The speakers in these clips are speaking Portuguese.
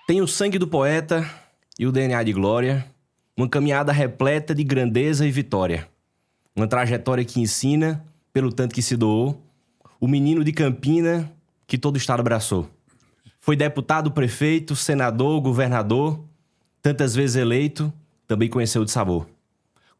Tem o sangue do poeta e o DNA de glória, uma caminhada repleta de grandeza e vitória, uma trajetória que ensina, pelo tanto que se doou, o menino de Campina que todo o estado abraçou. Foi deputado, prefeito, senador, governador, tantas vezes eleito, também conheceu de sabor.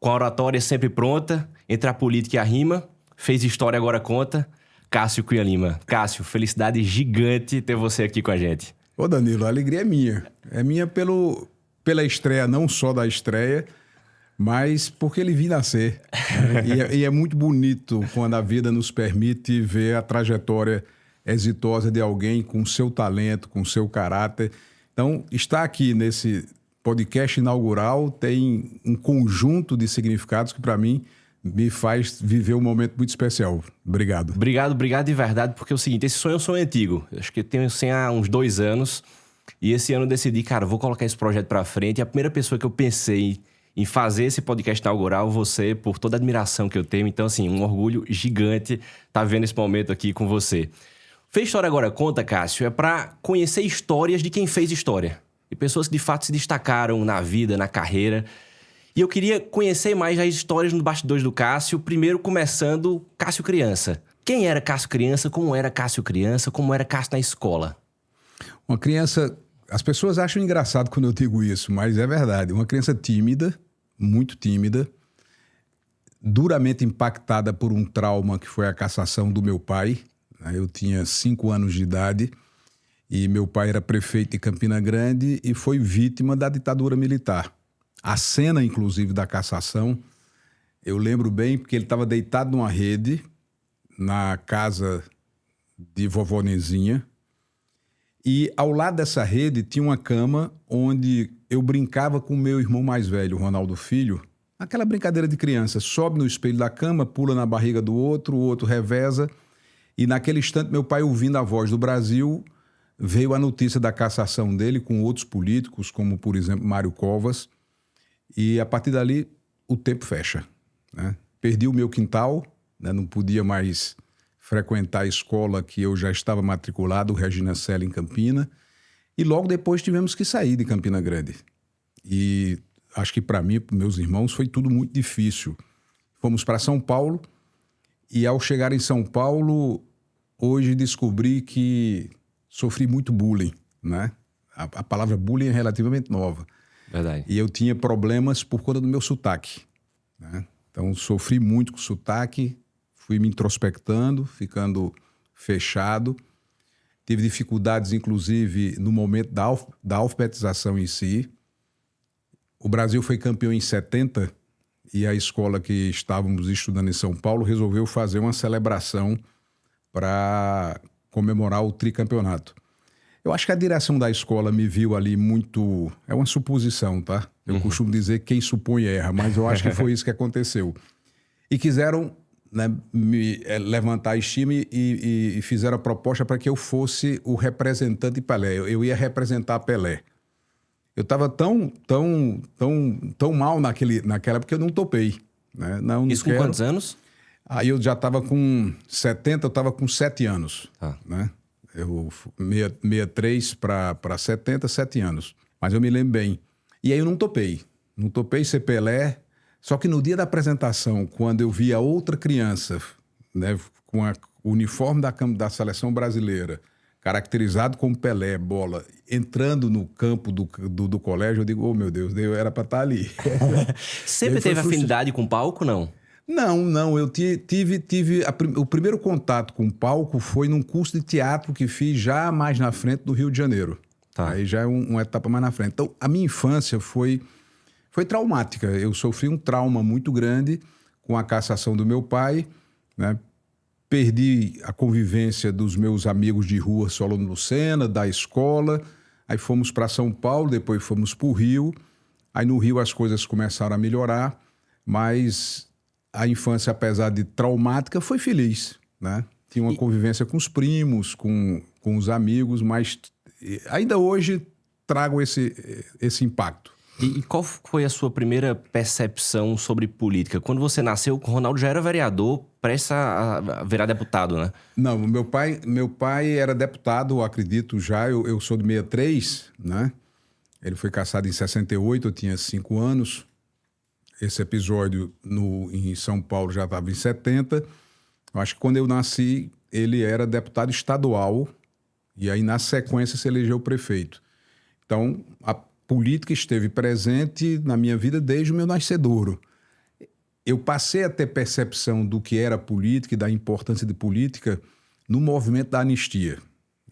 Com a oratória sempre pronta, entre a política e a rima, fez história agora conta, Cássio Cunha Lima. Cássio, felicidade gigante ter você aqui com a gente. Ô Danilo, a alegria é minha. É minha pela estreia, não só da estreia, mas porque ele viu nascer. Né? E é muito bonito quando a vida nos permite ver a trajetória exitosa de alguém com seu talento, com seu caráter. Então, estar aqui nesse podcast inaugural tem um conjunto de significados que, para mim, me faz viver um momento muito especial. Obrigado. Obrigado de verdade, porque é o seguinte, esse sonho é um sonho antigo. Eu acho que eu tenho assim há uns 2 anos. E esse ano eu decidi, cara, vou colocar esse projeto pra frente. E a primeira pessoa que eu pensei em fazer esse podcast inaugural, você, por toda a admiração que eu tenho. Então, assim, um orgulho gigante estar vendo esse momento aqui com você. Fez História Agora Conta, Cássio, é pra conhecer histórias de quem fez história. E pessoas que de fato se destacaram na vida, na carreira. E eu queria conhecer mais as histórias nos bastidores do Cássio, primeiro começando Cássio criança. Quem era Cássio criança? Como era Cássio criança? Como era Cássio na escola? Uma criança... As pessoas acham engraçado quando eu digo isso, mas é verdade. Uma criança tímida, muito tímida, duramente impactada por um trauma que foi a cassação do meu pai. Eu tinha 5 anos de idade e meu pai era prefeito de Campina Grande e foi vítima da ditadura militar. A cena, inclusive, da cassação, eu lembro bem porque ele estava deitado numa rede na casa de vovó Nezinha e ao lado dessa rede tinha uma cama onde eu brincava com o meu irmão mais velho, Ronaldo Filho, aquela brincadeira de criança, sobe no espelho da cama, pula na barriga do outro, o outro reveza e naquele instante meu pai, ouvindo a Voz do Brasil, veio a notícia da cassação dele com outros políticos, como por exemplo Mário Covas. E a partir dali, o tempo fecha. Né? Perdi o meu quintal, né? Não podia mais frequentar a escola que eu já estava matriculado, o Regina Cella, em Campina. E logo depois tivemos que sair de Campina Grande. E acho que para mim, para meus irmãos, foi tudo muito difícil. Fomos para São Paulo e ao chegar em São Paulo, hoje descobri que sofri muito bullying. Né? A palavra bullying é relativamente nova. Verdade. E eu tinha problemas por conta do meu sotaque. Né? Então, sofri muito com o sotaque, fui me introspectando, ficando fechado. Tive dificuldades, inclusive, no momento da alfabetização em si. O Brasil foi campeão em 70 e a escola que estávamos estudando em São Paulo resolveu fazer uma celebração para comemorar o tricampeonato. Eu acho que a direção da escola me viu ali muito... É uma suposição, tá? Eu costumo dizer que quem supõe erra, mas eu acho que foi isso que aconteceu. E quiseram, né, me levantar a estima e fizeram a proposta para que eu fosse o representante de Pelé. Eu ia representar Pelé. Eu estava tão mal naquela época que eu não topei. Né? Não Isso com quantos anos? Aí eu já estava com 70, eu estava com 7 anos. Né? Eu 63 para 70, 7 anos. Mas eu me lembro bem. E aí eu não topei. Não topei ser Pelé. Só que no dia da apresentação, quando eu vi a outra criança, né, com o uniforme da seleção brasileira, caracterizado como Pelé, bola, entrando no campo do colégio, eu digo, oh meu Deus, eu era para estar ali. Sempre teve afinidade com palco, não? Não. Eu tive o primeiro contato com o palco foi num curso de teatro que fiz já mais na frente do Rio de Janeiro. Tá. Aí já é uma etapa mais na frente. Então, a minha infância foi traumática. Eu sofri um trauma muito grande com a cassação do meu pai, né? Perdi a convivência dos meus amigos de rua, Solano Lucena, da escola. Aí fomos para São Paulo, depois fomos para o Rio. Aí no Rio as coisas começaram a melhorar, mas... A infância, apesar de traumática, foi feliz, né? Tinha uma convivência com os primos, com os amigos, mas ainda hoje trago esse impacto. E qual foi a sua primeira percepção sobre política? Quando você nasceu, o Ronaldo já era vereador, prestes a virar deputado, né? Não, meu pai era deputado, acredito já, eu sou de 63, né? Ele foi cassado em 68, eu tinha 5 anos. Esse episódio em São Paulo já estava em 70. Eu acho que quando eu nasci, ele era deputado estadual e aí na sequência se elegeu prefeito. Então, a política esteve presente na minha vida desde o meu nascedouro. Eu passei a ter percepção do que era política e da importância de política no movimento da anistia.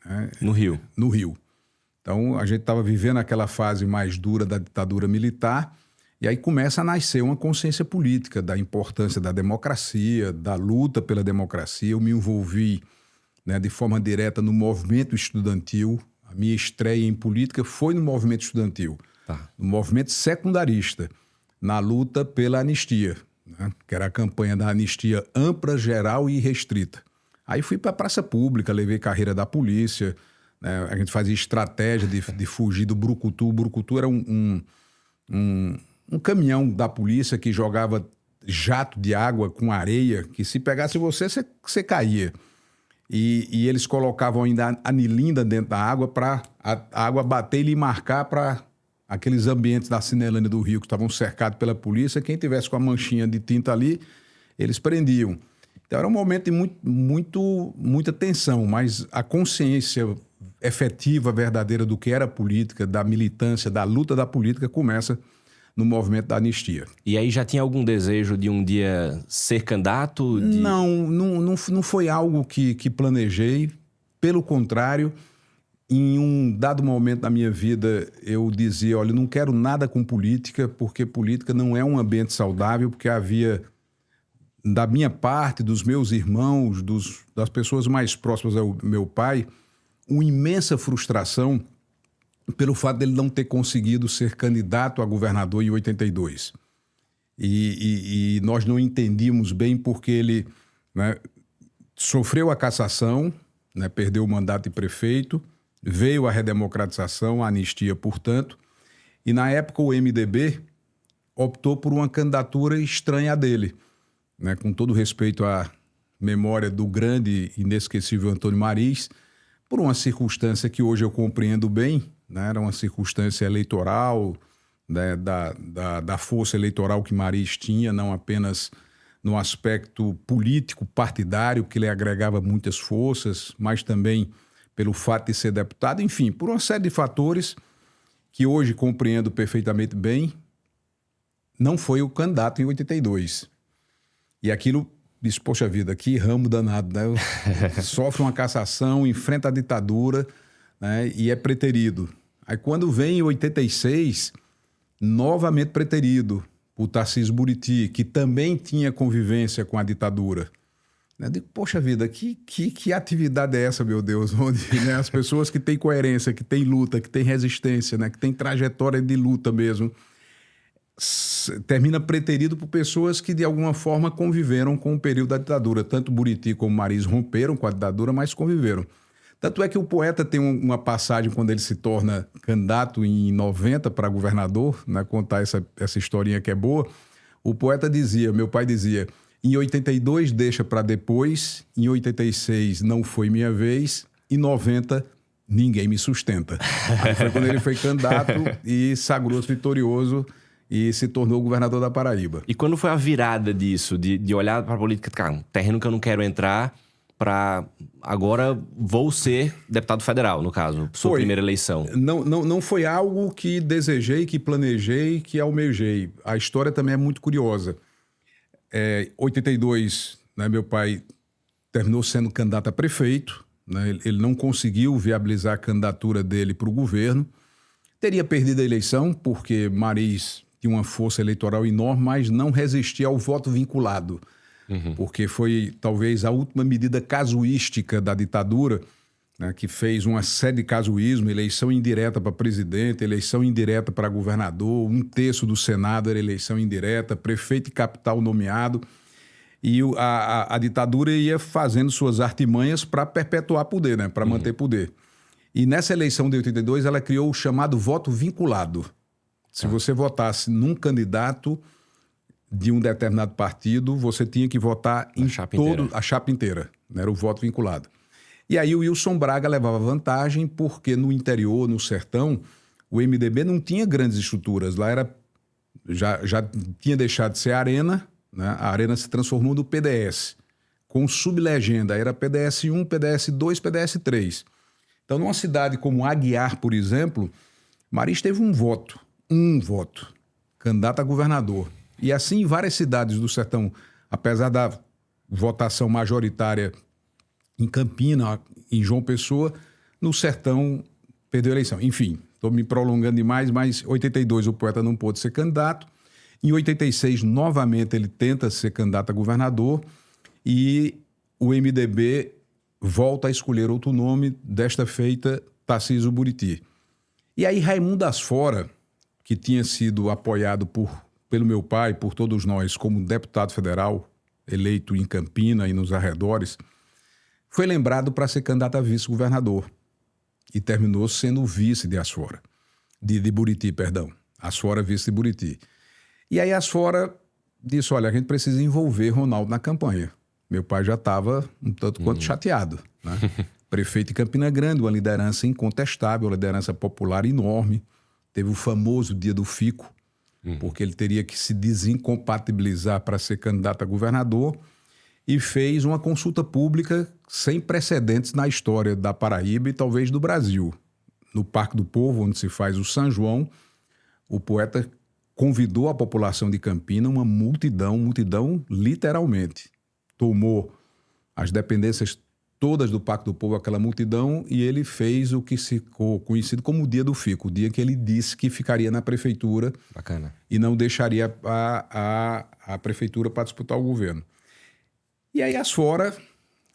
Né? No Rio. No Rio. Então, a gente estava vivendo aquela fase mais dura da ditadura militar e aí começa a nascer uma consciência política da importância da democracia, da luta pela democracia. Eu me envolvi, né, de forma direta no movimento estudantil. A minha estreia em política foi no movimento estudantil, no movimento secundarista, na luta pela anistia, né, que era a campanha da anistia ampla, geral e restrita. Aí fui para a praça pública, levei carreira da polícia, né, a gente fazia estratégia de fugir do Brucutu. O Brucutu era um caminhão da polícia que jogava jato de água com areia, que se pegasse você caía. E eles colocavam ainda anilinda dentro da água para a água bater e lhe marcar para aqueles ambientes da Cinelândia do Rio que estavam cercados pela polícia. Quem tivesse com a manchinha de tinta ali, eles prendiam. Então era um momento de muita tensão, mas a consciência efetiva, verdadeira do que era política, da militância, da luta da política começa no movimento da anistia. E aí já tinha algum desejo de um dia ser candidato? Não foi algo que planejei. Pelo contrário, em um dado momento da minha vida, eu dizia, olha, não quero nada com política, porque política não é um ambiente saudável, porque havia, da minha parte, dos meus irmãos, das pessoas mais próximas ao meu pai, uma imensa frustração pelo fato dele não ter conseguido ser candidato a governador em 82. E nós não entendíamos bem porque ele, né, sofreu a cassação, né, perdeu o mandato de prefeito, veio a redemocratização, a anistia, portanto, e na época o MDB optou por uma candidatura estranha a dele, né, com todo respeito à memória do grande e inesquecível Antônio Mariz, por uma circunstância que hoje eu compreendo bem, né, era uma circunstância eleitoral, né, da força eleitoral que Mariz tinha, não apenas no aspecto político, partidário, que ele agregava muitas forças, mas também pelo fato de ser deputado, enfim, por uma série de fatores que hoje compreendo perfeitamente bem, não foi o candidato em 82. E aquilo, disse, poxa vida, que ramo danado, né? Sofre uma cassação, enfrenta a ditadura, né, e é preterido. Aí quando vem em 86, novamente preterido por Tarcísio Buriti, que também tinha convivência com a ditadura. Eu digo, poxa vida, que atividade é essa, meu Deus? Onde, né, as pessoas que têm coerência, que têm luta, que têm resistência, né, que têm trajetória de luta mesmo, termina preterido por pessoas que de alguma forma conviveram com o período da ditadura. Tanto Buriti como Mariz romperam com a ditadura, mas conviveram. Tanto é que o poeta tem uma passagem quando ele se torna candidato em 90 para governador, né, contar essa historinha que é boa. O poeta dizia, meu pai dizia, em 82 deixa para depois, em 86 não foi minha vez, em 90 ninguém me sustenta. Aí foi quando ele foi candidato e sagrou-se vitorioso e se tornou governador da Paraíba. E quando foi a virada disso, de olhar para a política, cara, um terreno que eu não quero entrar, para agora vou ser deputado federal, no caso, sua primeira eleição? Não foi algo que desejei, que planejei, que almejei. A história também é muito curiosa. 82, né, meu pai terminou sendo candidato a prefeito, né, ele não conseguiu viabilizar a candidatura dele para o governo. Teria perdido a eleição porque Mariz tinha uma força eleitoral enorme, mas não resistia ao voto vinculado. Porque foi talvez a última medida casuística da ditadura, né, que fez uma série de casuísmo, eleição indireta para presidente, eleição indireta para governador, 1/3 do Senado era eleição indireta, prefeito e capital nomeado, e a ditadura ia fazendo suas artimanhas para perpetuar poder, né, para manter poder. E nessa eleição de 82 ela criou o chamado voto vinculado. Se você votasse num candidato de um determinado partido, você tinha que votar em a chapa inteira. Né? Era o voto vinculado. E aí o Wilson Braga levava vantagem porque no interior, no sertão, o MDB não tinha grandes estruturas. Lá já tinha deixado de ser a Arena, né? A Arena se transformou no PDS, com sublegenda. Era PDS 1, PDS 2, PDS 3. Então, numa cidade como Aguiar, por exemplo, Maris teve um voto, candidato a governador. E assim, em várias cidades do sertão, apesar da votação majoritária em Campina, em João Pessoa, no sertão perdeu a eleição. Enfim, estou me prolongando demais, mas em 82 o Poeta não pôde ser candidato. Em 86, novamente, ele tenta ser candidato a governador e o MDB volta a escolher outro nome, desta feita, Tarcísio Buriti. E aí Raimundo Asfora, que tinha sido apoiado pelo meu pai, por todos nós, como deputado federal, eleito em Campina e nos arredores, foi lembrado para ser candidato a vice-governador e terminou sendo o vice de Asfora, de Buriti, perdão. Asfora, vice de Buriti. E aí Asfora disse, olha, a gente precisa envolver Ronaldo na campanha. Meu pai já estava um tanto quanto chateado, né? Prefeito de Campina Grande, uma liderança incontestável, uma liderança popular enorme. Teve o famoso dia do fico, porque ele teria que se desincompatibilizar para ser candidato a governador, e fez uma consulta pública sem precedentes na história da Paraíba e talvez do Brasil. No Parque do Povo, onde se faz o São João, o Poeta convidou a população de Campina, uma multidão literalmente. Tomou as dependências todas do Parque do Povo, aquela multidão, e ele fez o que ficou conhecido como o dia do fico, o dia que ele disse que ficaria na prefeitura. Bacana. E não deixaria a prefeitura para disputar o governo. E aí Asfora,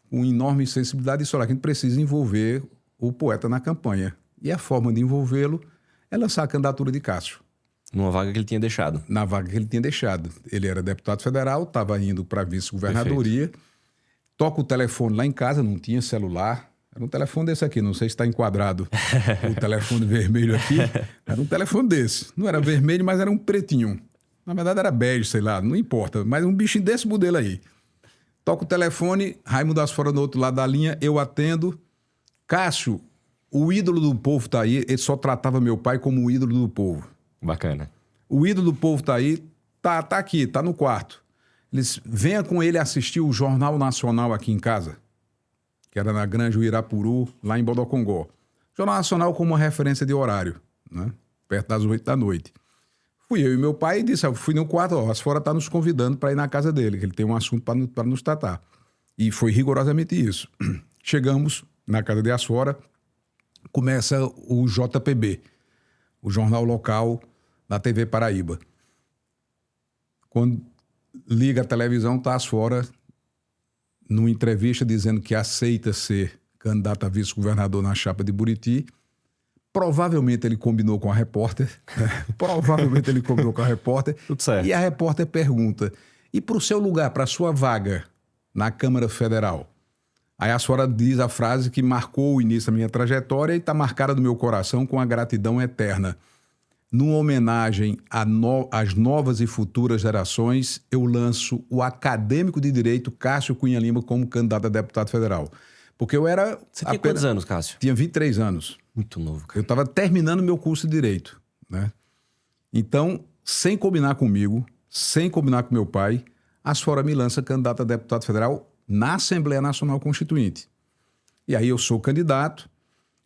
com enorme sensibilidade, disse, olha, a gente precisa envolver o Poeta na campanha. E a forma de envolvê-lo é lançar a candidatura de Cássio. Numa vaga que ele tinha deixado. Na vaga que ele tinha deixado. Ele era deputado federal, estava indo para a vice-governadoria. Toca o telefone lá em casa, não tinha celular. Era um telefone desse aqui, não sei se está enquadrado o telefone vermelho aqui. Era um telefone desse. Não era vermelho, mas era um pretinho. Na verdade era bege, sei lá, não importa. Mas um bichinho desse modelo aí. Toca o telefone, Raimundo Asfora do outro lado da linha, eu atendo. Cássio, o ídolo do povo está aí. Ele só tratava meu pai como o ídolo do povo. Bacana. O ídolo do povo está aí, tá aqui, está no quarto. Eles venha com ele assistir o Jornal Nacional aqui em casa, que era na Granja Uirapuru, lá em Bodocongó. Jornal Nacional como uma referência de horário, né? Perto das 8 da noite. Fui eu e meu pai e disse, fui no quarto, Asfora está nos convidando para ir na casa dele, que ele tem um assunto para nos tratar. E foi rigorosamente isso. Chegamos na casa de Asfora, começa o JPB, o jornal local da TV Paraíba. Quando liga a televisão, está Asfora numa entrevista dizendo que aceita ser candidato a vice-governador na chapa de Buriti. Provavelmente ele combinou com a repórter. Tudo certo. E a repórter pergunta, e para o seu lugar, para a sua vaga na Câmara Federal? Aí a Asfora diz a frase que marcou o início da minha trajetória e está marcada no meu coração com a gratidão eterna. Numa homenagem às novas e futuras gerações, eu lanço o acadêmico de Direito Cássio Cunha Lima como candidato a deputado federal. Porque eu era... Você tinha quantos anos, Cássio? Tinha 23 anos. Muito novo, cara. Eu estava terminando meu curso de Direito, né? Então, sem combinar comigo, sem combinar com meu pai, Asfora me lança candidato a deputado federal na Assembleia Nacional Constituinte. E aí eu sou candidato,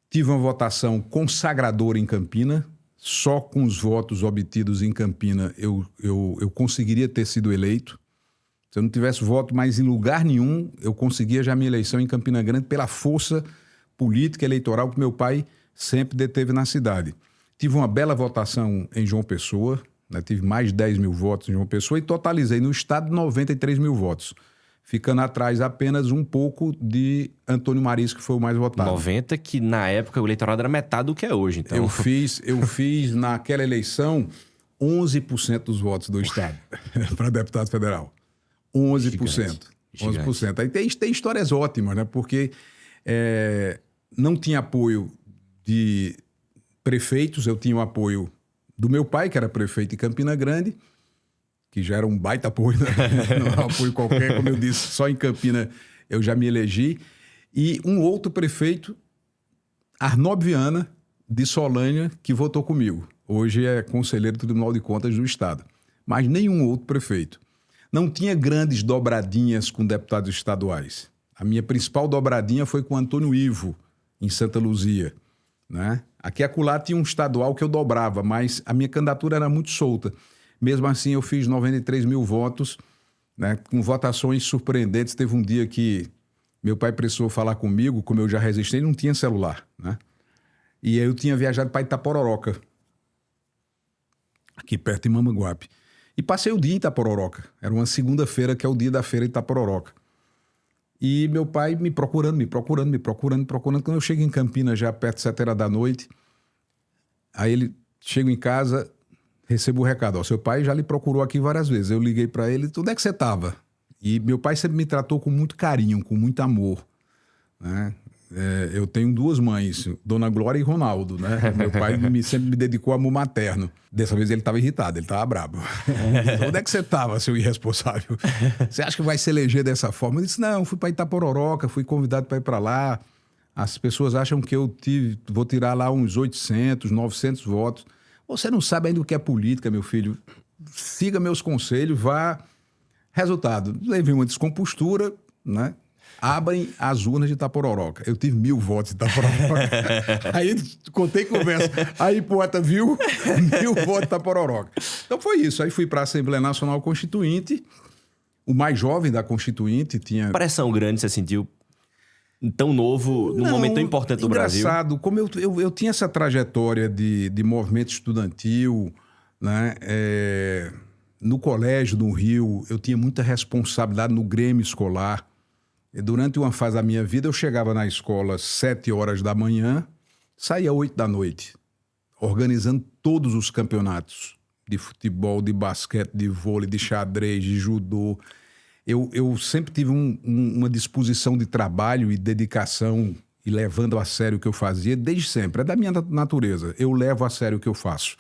tive uma votação consagradora em Campina. Só com os votos obtidos em Campina eu conseguiria ter sido eleito. Se eu não tivesse voto mais em lugar nenhum, eu conseguia já minha eleição em Campina Grande pela força política eleitoral que meu pai sempre deteve na cidade. Tive uma bela votação em João Pessoa, né? Tive mais de 10 mil votos em João Pessoa e totalizei no estado 93 mil votos, ficando atrás apenas um pouco de Antônio Maris, que foi o mais votado. 90, que na época o eleitorado era metade do que é hoje. Então. Eu fiz naquela eleição 11% dos votos do estado para deputado federal. 11%. Gigante. 11%. Aí tem histórias ótimas, né? Porque não tinha apoio de prefeitos, eu tinha o apoio do meu pai, que era prefeito de Campina Grande, que já era um baita apoio, né? Não é um apoio qualquer, como eu disse, só em Campina eu já me elegi. E um outro prefeito, Arnob Viana, de Solânia, que votou comigo. Hoje é conselheiro do Tribunal de Contas do Estado. Mas nenhum outro prefeito. Não tinha grandes dobradinhas com deputados estaduais. A minha principal dobradinha foi com Antônio Ivo, em Santa Luzia, né? Aqui e acolá tinha um estadual que eu dobrava, mas a minha candidatura era muito solta. Mesmo assim, eu fiz 93 mil votos, né, com votações surpreendentes. Teve um dia que meu pai precisou falar comigo, como eu já resisti, ele não tinha celular, né? E aí eu tinha viajado para Itapororoca, aqui perto de Mamanguape. E passei o dia em Itapororoca. Era uma segunda-feira, que é o dia da feira de Itapororoca. E meu pai me procurando. Quando eu chego em Campinas, já perto de 7h da noite, aí ele chega em casa, recebo o recado. Ó, seu pai já lhe procurou aqui várias vezes. Eu liguei para ele, onde é que você estava? E meu pai sempre me tratou com muito carinho, com muito amor, né? Eu tenho duas mães, Dona Glória e Ronaldo, né? Meu pai sempre me dedicou amor materno. Dessa vez ele estava irritado, ele estava brabo. Onde é que você estava, seu irresponsável? Você acha que vai se eleger dessa forma? Eu disse, não, fui para Itapororoca, fui convidado para ir para lá. As pessoas acham que vou tirar lá uns 800, 900 votos. Você não sabe ainda o que é política, meu filho. Siga meus conselhos, vá. Resultado, levei uma descompostura, né? Abrem as urnas de Itapororoca. Eu tive 1000 votos de Itapororoca. Aí contei conversa. Aí, poeta, viu? 1000 votos de Itapororoca. Então foi isso. Aí fui para a Assembleia Nacional Constituinte. O mais jovem da Constituinte tinha... Pressão grande você sentiu tão novo, num momento tão importante do Brasil? Engraçado. Como eu tinha essa trajetória de movimento estudantil, né? No colégio do Rio, eu tinha muita responsabilidade no Grêmio escolar. Durante uma fase da minha vida, eu chegava na escola às 7h da manhã, saía às 8h da noite, organizando todos os campeonatos de futebol, de basquete, de vôlei, de xadrez, de judô. Eu sempre tive uma disposição de trabalho e dedicação e levando a sério o que eu fazia, desde sempre. É da minha natureza. Eu levo a sério o que eu faço.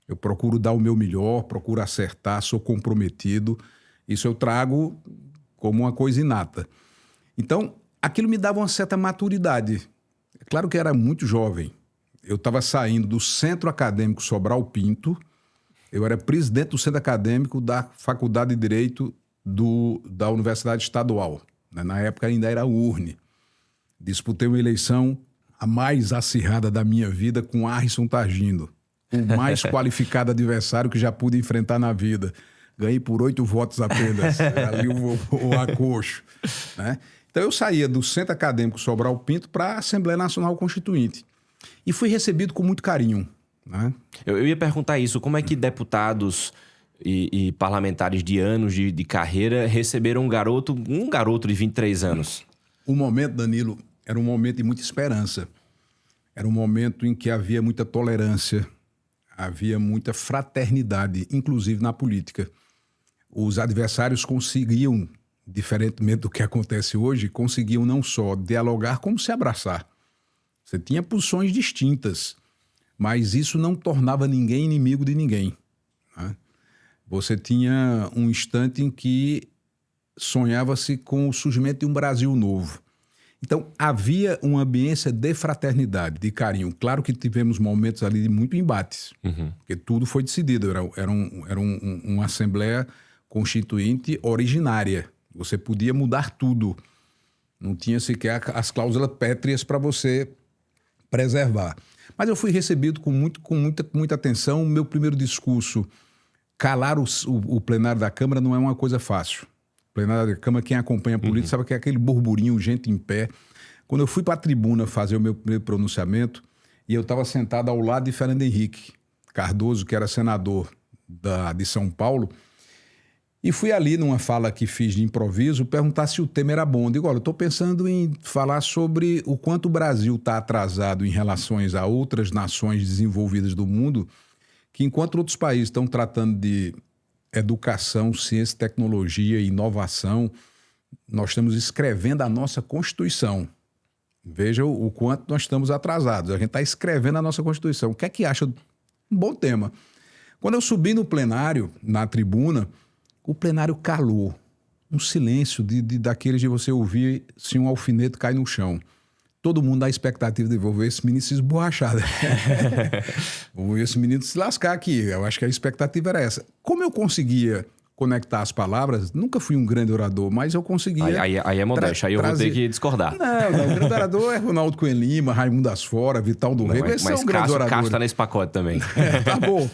Eu procuro dar o meu melhor, procuro acertar, sou comprometido. Isso eu trago como uma coisa inata. Então, aquilo me dava uma certa maturidade. É claro que eu era muito jovem. Eu estava saindo do Centro Acadêmico Sobral Pinto. Eu era presidente do Centro Acadêmico da Faculdade de Direito da Universidade Estadual. Na época ainda era URNE. Disputei uma eleição a mais acirrada da minha vida com Arrisson Targino, o mais qualificado adversário que já pude enfrentar na vida. Ganhei por 8 votos apenas. Era ali o acocho, né? Então, eu saía do Centro Acadêmico Sobral Pinto para a Assembleia Nacional Constituinte. E fui recebido com muito carinho, né? Eu ia perguntar isso. Como é que deputados e parlamentares de anos de carreira receberam um garoto de 23 anos? O momento, Danilo, era um momento de muita esperança. Era um momento em que havia muita tolerância, havia muita fraternidade, inclusive na política. Os adversários conseguiam, diferentemente do que acontece hoje, conseguiam não só dialogar, como se abraçar. Você tinha posições distintas, mas isso não tornava ninguém inimigo de ninguém, né? Você tinha um instante em que sonhava-se com o surgimento de um Brasil novo. Então, havia uma ambiência de fraternidade, de carinho. Claro que tivemos momentos ali de muito embates, porque tudo foi decidido. Era uma Assembleia Constituinte originária. Você podia mudar tudo. Não tinha sequer as cláusulas pétreas para você preservar. Mas eu fui recebido com muita atenção. O meu primeiro discurso, calar o plenário da Câmara não é uma coisa fácil. O plenário da Câmara, quem acompanha a política sabe que é aquele burburinho, gente em pé. Quando eu fui para a tribuna fazer o meu primeiro pronunciamento, e eu estava sentado ao lado de Fernando Henrique Cardoso, que era senador de São Paulo, e fui ali, numa fala que fiz de improviso, perguntar se o tema era bom. Eu digo, olha, eu estou pensando em falar sobre o quanto o Brasil está atrasado em relação a outras nações desenvolvidas do mundo, que enquanto outros países estão tratando de educação, ciência, tecnologia e inovação, nós estamos escrevendo a nossa Constituição. Veja o quanto nós estamos atrasados. A gente está escrevendo a nossa Constituição. O que é que acha? Um bom tema. Quando eu subi no plenário, na tribuna, o plenário calou. Um silêncio daqueles de você ouvir se um alfinete cai no chão. Todo mundo na expectativa de ver esse menino se esborrachar. Vou ver esse menino se lascar aqui. Eu acho que a expectativa era essa. Como eu conseguia conectar as palavras, nunca fui um grande orador, mas eu conseguia... Aí é modéstia, aí eu vou ter que discordar. Não, o grande orador é Ronaldo Cunha Lima, Raimundo Asfora, Vital do Rego, esses são grandes oradores. Cássio tá nesse pacote também. Tá bom.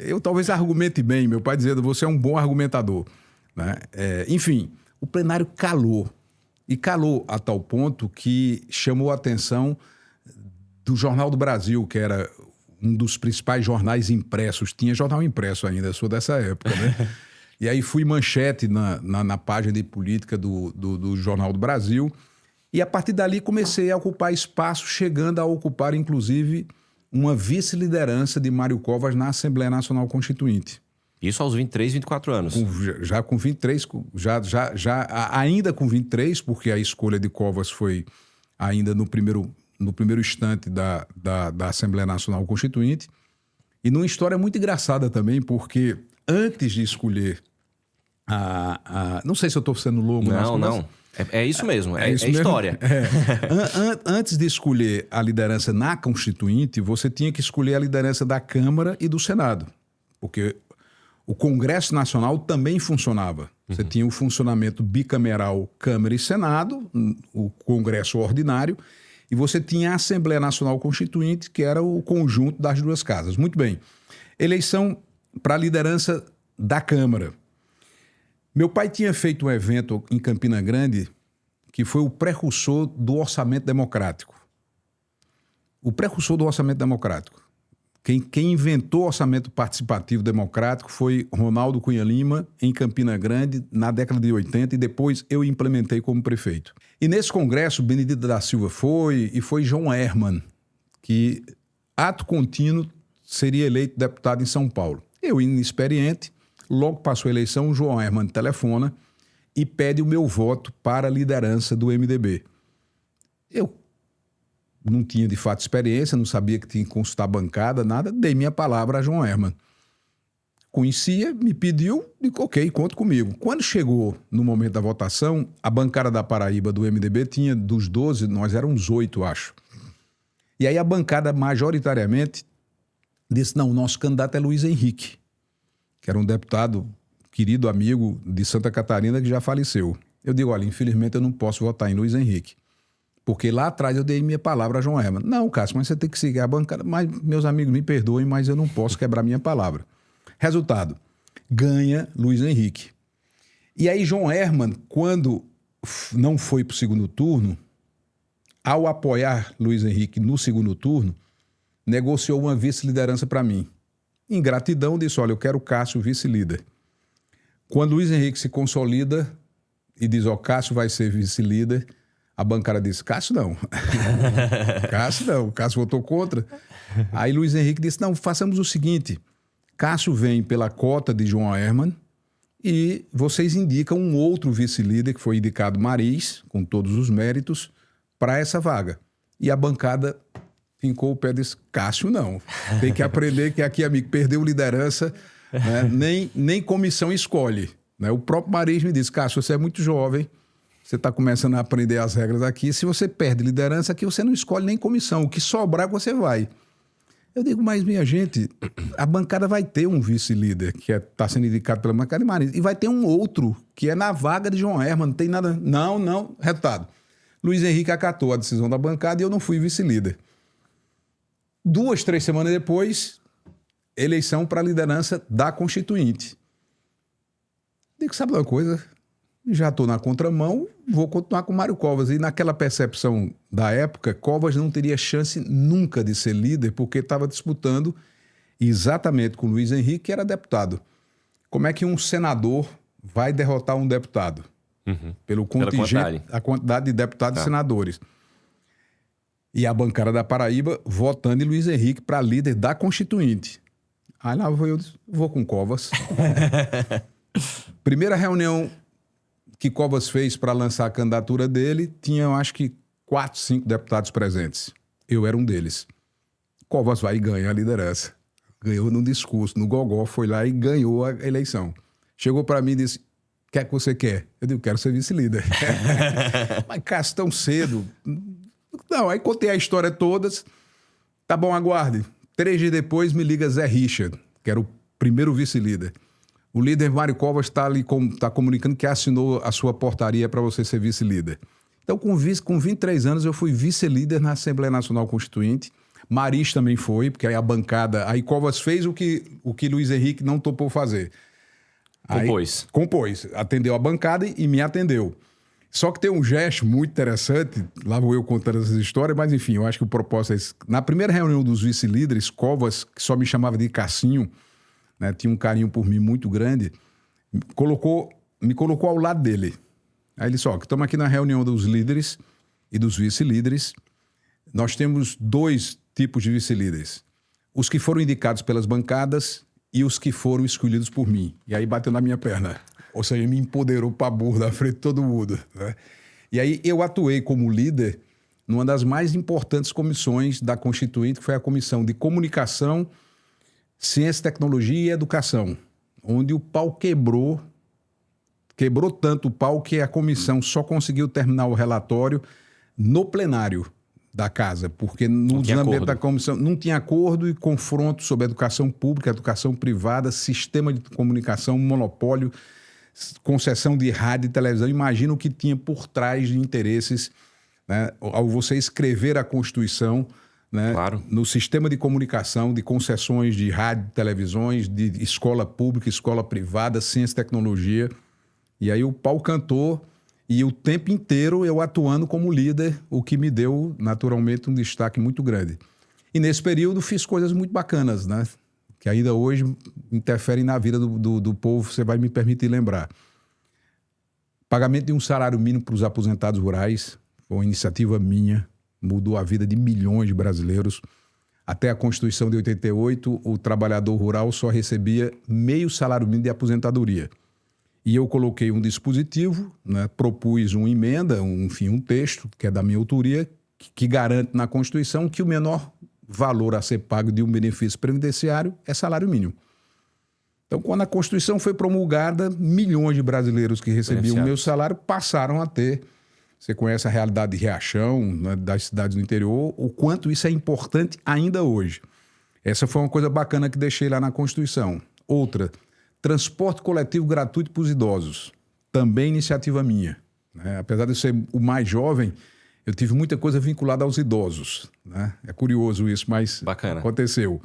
Eu talvez argumente bem, meu pai dizendo, você é um bom argumentador. Né? Enfim, o plenário calou. E calou a tal ponto que chamou a atenção do Jornal do Brasil, que era um dos principais jornais impressos. Tinha jornal impresso ainda, eu sou dessa época, né? E aí fui manchete na página de política do Jornal do Brasil. E a partir dali comecei a ocupar espaço, chegando a ocupar, inclusive, uma vice-liderança de Mário Covas na Assembleia Nacional Constituinte. Isso aos 23, 24 anos. Já com 23, ainda com 23, porque a escolha de Covas foi ainda no primeiro instante da Assembleia Nacional Constituinte. E numa história muito engraçada também, porque antes de escolher não sei se eu estou sendo longo. Não. É isso mesmo, é história. Antes de escolher a liderança na Constituinte, você tinha que escolher a liderança da Câmara e do Senado. Porque o Congresso Nacional também funcionava. Você tinha o funcionamento bicameral Câmara e Senado, o Congresso ordinário, e você tinha a Assembleia Nacional Constituinte, que era o conjunto das duas casas. Muito bem. Eleição para a liderança da Câmara. Meu pai tinha feito um evento em Campina Grande que foi o precursor do orçamento democrático. O precursor do orçamento democrático. Quem inventou o orçamento participativo democrático foi Ronaldo Cunha Lima, em Campina Grande, na década de 80, e depois eu implementei como prefeito. E nesse congresso, Benedito da Silva foi João Herman, que, ato contínuo, seria eleito deputado em São Paulo. Eu, inexperiente, logo passou a eleição, o João Herman telefona e pede o meu voto para a liderança do MDB. Eu não tinha, de fato, experiência, não sabia que tinha que consultar a bancada, nada. Dei minha palavra a João Herman. Conhecia, me pediu, e ok, conta comigo. Quando chegou no momento da votação, a bancada da Paraíba do MDB tinha, dos 12, nós éramos 8, acho. E aí a bancada, majoritariamente, disse, não, o nosso candidato é Luiz Henrique, que era um deputado, querido amigo de Santa Catarina, que já faleceu. Eu digo, olha, infelizmente eu não posso votar em Luiz Henrique. Porque lá atrás eu dei minha palavra a João Herman. Não, Cássio, mas você tem que seguir a bancada. Mas meus amigos me perdoem, mas eu não posso quebrar minha palavra. Resultado, ganha Luiz Henrique. E aí João Herman, quando não foi para o segundo turno, ao apoiar Luiz Henrique no segundo turno, negociou uma vice-liderança para mim. Em gratidão, disse, olha, eu quero Cássio vice-líder. Quando Luiz Henrique se consolida e diz, ó, Cássio vai ser vice-líder, a bancada disse, Cássio não. Cássio não. Cássio votou contra. Aí Luiz Henrique disse, não, façamos o seguinte, Cássio vem pela cota de João Herman e vocês indicam um outro vice-líder, que foi indicado Mariz, com todos os méritos, para essa vaga. E a bancada fincou o pé e disse, Cássio não. Tem que aprender que aqui, amigo, perdeu liderança, né? nem comissão escolhe. Né? O próprio Mariz me disse, Cássio, você é muito jovem, você está começando a aprender as regras aqui. Se você perde liderança aqui, você não escolhe nem comissão. O que sobrar, você vai. Eu digo, mas minha gente, a bancada vai ter um vice-líder que está sendo indicado pela bancada de Mariz. E vai ter um outro que é na vaga de João Herman. Não tem nada... Não. Resultado. Luiz Henrique acatou a decisão da bancada e eu não fui vice-líder. 2, 3 semanas depois, eleição para a liderança da Constituinte. Digo, sabe uma coisa? Já estou na contramão, vou continuar com Mário Covas. E naquela percepção da época, Covas não teria chance nunca de ser líder, porque estava disputando exatamente com Luiz Henrique, que era deputado. Como é que um senador vai derrotar um deputado? Pelo contingente, a quantidade de deputados e senadores. E a bancada da Paraíba votando em Luiz Henrique para líder da Constituinte. Aí lá eu vou com Covas. Primeira reunião que Covas fez para lançar a candidatura dele, tinha, eu acho que, 4, 5 deputados presentes. Eu era um deles. Covas vai e ganha a liderança. Ganhou num discurso, no gogó, foi lá e ganhou a eleição. Chegou para mim e disse, o que é que você quer? Eu digo, quero ser vice-líder. Mas, Cássio, tão cedo? Não, aí contei a história toda. Tá bom, aguarde. 3 dias depois me liga Zé Richard, que era o primeiro vice-líder. O líder Mário Covas está ali tá comunicando que assinou a sua portaria para você ser vice-líder. Então, com 23 anos, eu fui vice-líder na Assembleia Nacional Constituinte. Maris também foi, porque aí a bancada... Aí Covas fez o que Luiz Henrique não topou fazer. Compôs. Atendeu a bancada e me atendeu. Só que tem um gesto muito interessante, lá vou eu contando essas histórias, mas enfim, eu acho que o propósito é esse. Na primeira reunião dos vice-líderes, Covas, que só me chamava de Cassinho, né, tinha um carinho por mim muito grande, me colocou ao lado dele. Aí ele disse, ó, estamos aqui na reunião dos líderes e dos vice-líderes. Nós temos 2 tipos de vice-líderes. Os que foram indicados pelas bancadas e os que foram escolhidos por mim. E aí bateu na minha perna. Ou seja, me empoderou para burro na frente de todo mundo. Né? E aí eu atuei como líder numa das mais importantes comissões da Constituinte, que foi a Comissão de Comunicação, Ciência, Tecnologia e Educação, onde o pau quebrou tanto o pau que a comissão só conseguiu terminar o relatório no plenário da casa, porque no ambiente da comissão não tinha acordo e confronto sobre educação pública, educação privada, sistema de comunicação, monopólio, concessão de rádio e televisão. Imagina o que tinha por trás de interesses, né? Ao você escrever a Constituição, né? Claro. No sistema de comunicação, de concessões de rádio, televisões, de escola pública, escola privada, ciência e tecnologia. E aí o pau cantou e o tempo inteiro eu atuando como líder, o que me deu naturalmente um destaque muito grande. E nesse período fiz coisas muito bacanas, né? Que ainda hoje interferem na vida do povo, você vai me permitir lembrar. Pagamento de um salário mínimo para os aposentados rurais, foi uma iniciativa minha, mudou a vida de milhões de brasileiros. Até a Constituição de 88, o trabalhador rural só recebia meio salário mínimo de aposentadoria. E eu coloquei um dispositivo, né, propus uma emenda, um texto, que é da minha autoria, que garante na Constituição que o menor valor a ser pago de um benefício previdenciário é salário mínimo. Então, quando a Constituição foi promulgada, milhões de brasileiros que recebiam o meu salário passaram a ter. Você conhece a realidade de Riachão, né, das cidades do interior, o quanto isso é importante ainda hoje. Essa foi uma coisa bacana que deixei lá na Constituição. Outra, transporte coletivo gratuito para os idosos. Também iniciativa minha. Né? Apesar de eu ser o mais jovem, eu tive muita coisa vinculada aos idosos. Né? É curioso isso, mas bacana. Aconteceu.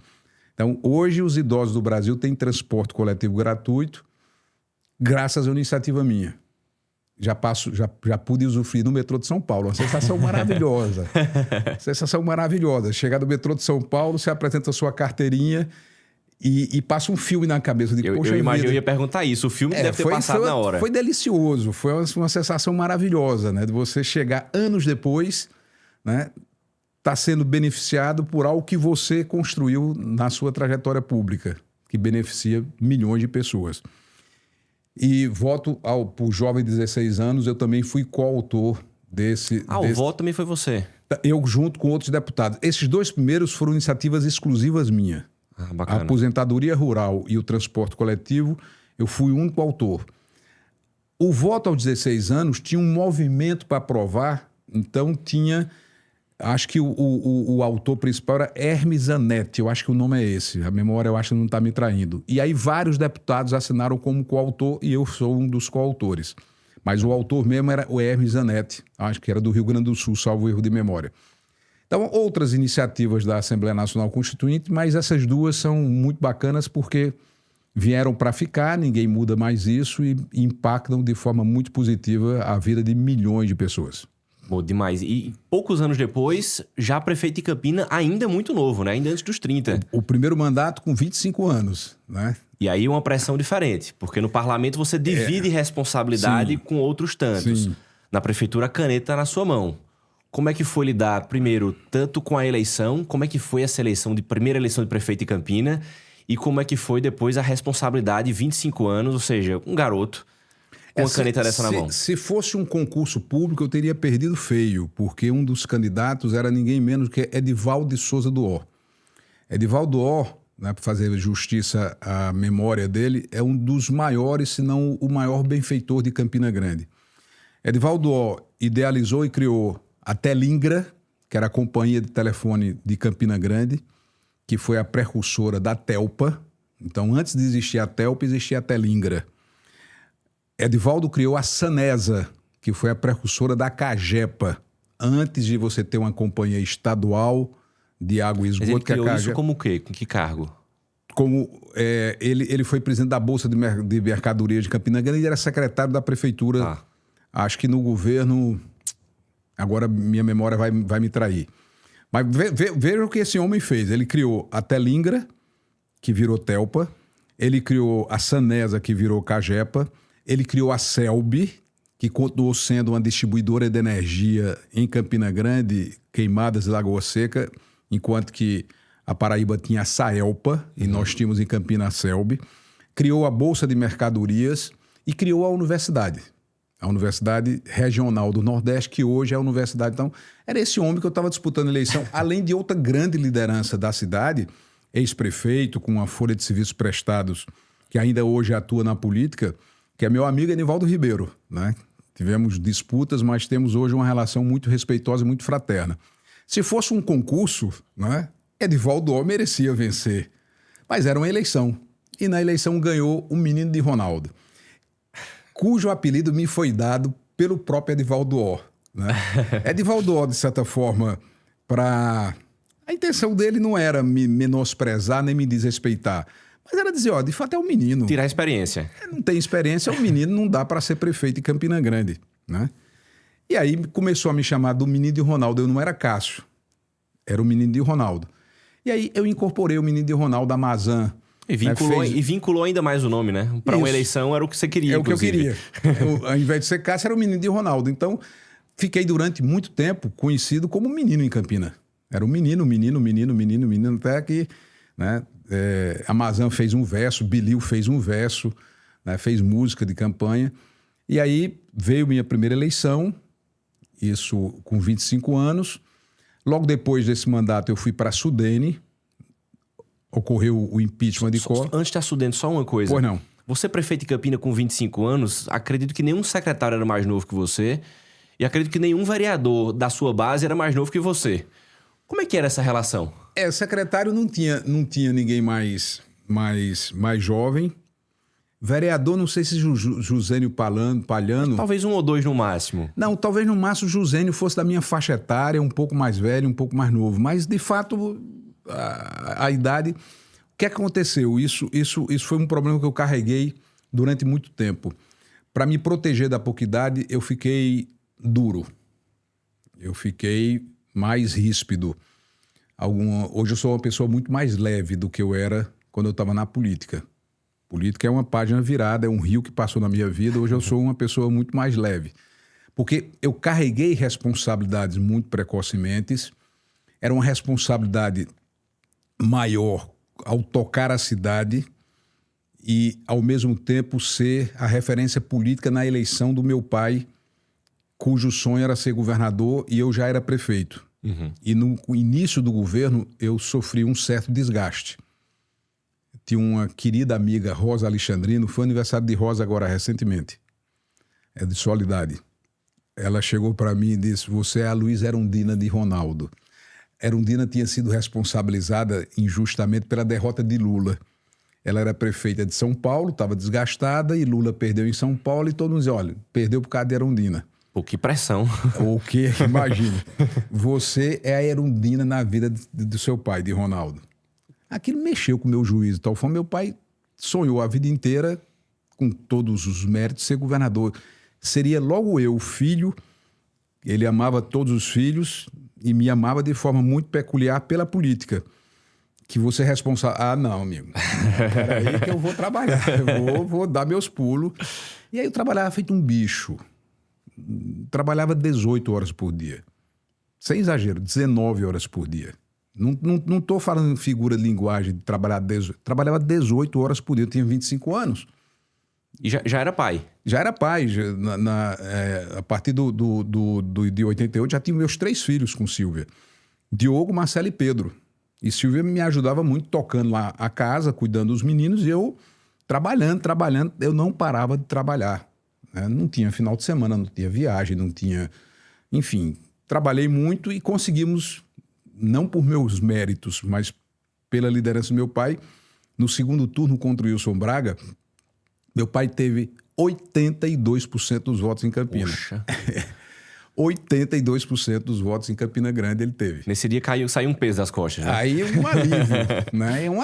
Então, hoje os idosos do Brasil têm transporte coletivo gratuito, graças à iniciativa minha. Já pude usufruir no metrô de São Paulo. Uma sensação maravilhosa. Sensação maravilhosa. Chegar no metrô de São Paulo, você apresenta a sua carteirinha e passa um filme na cabeça. De, eu imagino, eu ia perguntar isso. O filme deve ter passado na hora. Foi delicioso. Foi uma sensação maravilhosa, né? De você chegar anos depois, né? Tá sendo beneficiado por algo que você construiu na sua trajetória pública, que beneficia milhões de pessoas. E voto por jovem de 16 anos, eu também fui coautor desse... o voto também foi você? Eu junto com outros deputados. Esses 2 primeiros foram iniciativas exclusivas minhas. Bacana. A aposentadoria rural e o transporte coletivo, eu fui o único autor. O voto aos 16 anos tinha um movimento para aprovar, então tinha... Acho que o autor principal era Hermes Zanetti, eu acho que o nome é esse, a memória eu acho que não está me traindo. E aí vários deputados assinaram como coautor e eu sou um dos coautores. Mas o autor mesmo era o Hermes Zanetti, acho que era do Rio Grande do Sul, salvo erro de memória. Então, outras iniciativas da Assembleia Nacional Constituinte, mas essas 2 são muito bacanas porque vieram para ficar, ninguém muda mais isso e impactam de forma muito positiva a vida de milhões de pessoas. Bom, demais. E poucos anos depois, já prefeito de Campina, ainda muito novo, né? Ainda antes dos 30. O primeiro mandato com 25 anos, né? E aí uma pressão diferente, porque no parlamento você divide responsabilidade com outros tantos. Sim. Na prefeitura, a caneta tá na sua mão. Como é que foi lidar, primeiro, tanto com a eleição, como é que foi essa primeira eleição de prefeito de Campina, e como é que foi depois a responsabilidade, 25 anos, ou seja, um garoto, com uma caneta dessa na mão. Se fosse um concurso público, eu teria perdido feio, porque um dos candidatos era ninguém menos que Edivaldo de Souza do Ó. Edivaldo do Ó né, para fazer justiça à memória dele, é um dos maiores, se não o maior benfeitor de Campina Grande. Edivaldo O idealizou e criou a Telingra, que era a companhia de telefone de Campina Grande, que foi a precursora da Telpa. Então, antes de existir a Telpa, existia a Telingra. Edivaldo criou a Sanesa, que foi a precursora da Cagepa, antes de você ter uma companhia estadual de água e esgoto. Mas ele que é a criou Cagepa. isso como o quê? Com que cargo? Ele foi presidente da Bolsa de Mercadoria de Campina Grande e era secretário da prefeitura, acho que no governo... Agora minha memória vai me trair. Mas veja o que esse homem fez. Ele criou a Telingra, que virou Telpa. Ele criou a Sanesa, que virou Cagepa. Ele criou a Selby, que continuou sendo uma distribuidora de energia em Campina Grande, Queimadas e Lagoa Seca, enquanto que a Paraíba tinha a Saelpa, e nós tínhamos em Campina a Selby. Criou a Bolsa de Mercadorias e criou a Universidade. A Universidade Regional do Nordeste, que hoje é a Universidade. Então, era esse homem que eu estava disputando a eleição, além de outra grande liderança da cidade, ex-prefeito, com uma folha de serviços prestados, que ainda hoje atua na política, que é meu amigo Enivaldo Ribeiro, né? Tivemos disputas, mas temos hoje uma relação muito respeitosa e muito fraterna. Se fosse um concurso, né, Edivaldo O merecia vencer. Mas era uma eleição. E na eleição ganhou o menino de Ronaldo, cujo apelido me foi dado pelo próprio Edivaldo O. Né? Edivaldo O, de certa forma, a intenção dele não era me menosprezar nem me desrespeitar, mas era dizer, de fato é um menino. Tirar a experiência. Não tem experiência, é um menino, não dá para ser prefeito de Campina Grande. Né? E aí começou a me chamar do menino de Ronaldo. Eu não era Cássio, era o menino de Ronaldo. E aí eu incorporei o menino de Ronaldo da Mazan. E vinculou ainda mais o nome, né? Para uma eleição era o que você queria, inclusive. É o que eu queria. Ao invés de ser Cássio, era o menino de Ronaldo. Então, fiquei durante muito tempo conhecido como menino em Campina. Era um menino, até que, né, a Mazan fez um verso, Bilil fez um verso, né, fez música de campanha. E aí veio minha primeira eleição, isso com 25 anos. Logo depois desse mandato, eu fui para a Sudene. Ocorreu o impeachment de Collor. Antes de estar só uma coisa. Pois não. Você, prefeito de Campina com 25 anos, acredito que nenhum secretário era mais novo que você e acredito que nenhum vereador da sua base era mais novo que você. Como é que era essa relação? Secretário não tinha ninguém mais jovem. Vereador, não sei se Jusênio Palhano... Talvez um ou dois no máximo. Não, talvez no máximo Jusênio fosse da minha faixa etária, um pouco mais velho, um pouco mais novo. Mas, de fato... A idade, o que aconteceu? Isso foi um problema que eu carreguei durante muito tempo. Para me proteger da pouca idade, eu fiquei duro. Eu fiquei mais ríspido. Hoje eu sou uma pessoa muito mais leve do que eu era quando eu estava na política. Política é uma página virada, é um rio que passou na minha vida. Hoje eu sou uma pessoa muito mais leve. Porque eu carreguei responsabilidades muito precocemente. Era uma responsabilidade maior ao tocar a cidade e, ao mesmo tempo, ser a referência política na eleição do meu pai, cujo sonho era ser governador e eu já era prefeito. Uhum. E no início do governo, eu sofri um certo desgaste. Tinha uma querida amiga, Rosa Alexandrino, foi aniversário de Rosa agora recentemente, é de Soledade. Ela chegou para mim e disse, você é a Luiz Erundina de Ronaldo. Erundina tinha sido responsabilizada injustamente pela derrota de Lula. Ela era prefeita de São Paulo, estava desgastada, e Lula perdeu em São Paulo, e todo mundo dizia, olha, perdeu por causa de Erundina. Pô, que pressão. O que? Imagine. Você é a Erundina na vida do seu pai, de Ronaldo. Aquilo mexeu com o meu juízo. Tal forma, meu pai sonhou a vida inteira, com todos os méritos, ser governador. Seria logo eu, o filho. Ele amava todos os filhos e me amava de forma muito peculiar pela política. Que você é responsável... Ah, não, amigo. Peraí que eu vou trabalhar. Eu vou dar meus pulos. E aí eu trabalhava feito um bicho. Trabalhava 18 horas por dia. Sem exagero, 19 horas por dia. Não estou falando figura de linguagem de trabalhar 18. Trabalhava 18 horas por dia. Eu tinha 25 anos. E já era pai? Já era pai. A partir de 88, já tinha meus 3 filhos com Silvia. Diogo, Marcelo e Pedro. E Silvia me ajudava muito tocando lá a casa, cuidando dos meninos, e eu trabalhando, eu não parava de trabalhar, né? Não tinha final de semana, não tinha viagem, não tinha... Enfim, trabalhei muito e conseguimos, não por meus méritos, mas pela liderança do meu pai, no segundo turno contra o Wilson Braga, meu pai teve 82% dos votos em Campinas. Poxa. 82% dos votos em Campina Grande ele teve. Nesse dia saiu um peso das costas, né? Aí um alívio, né? É um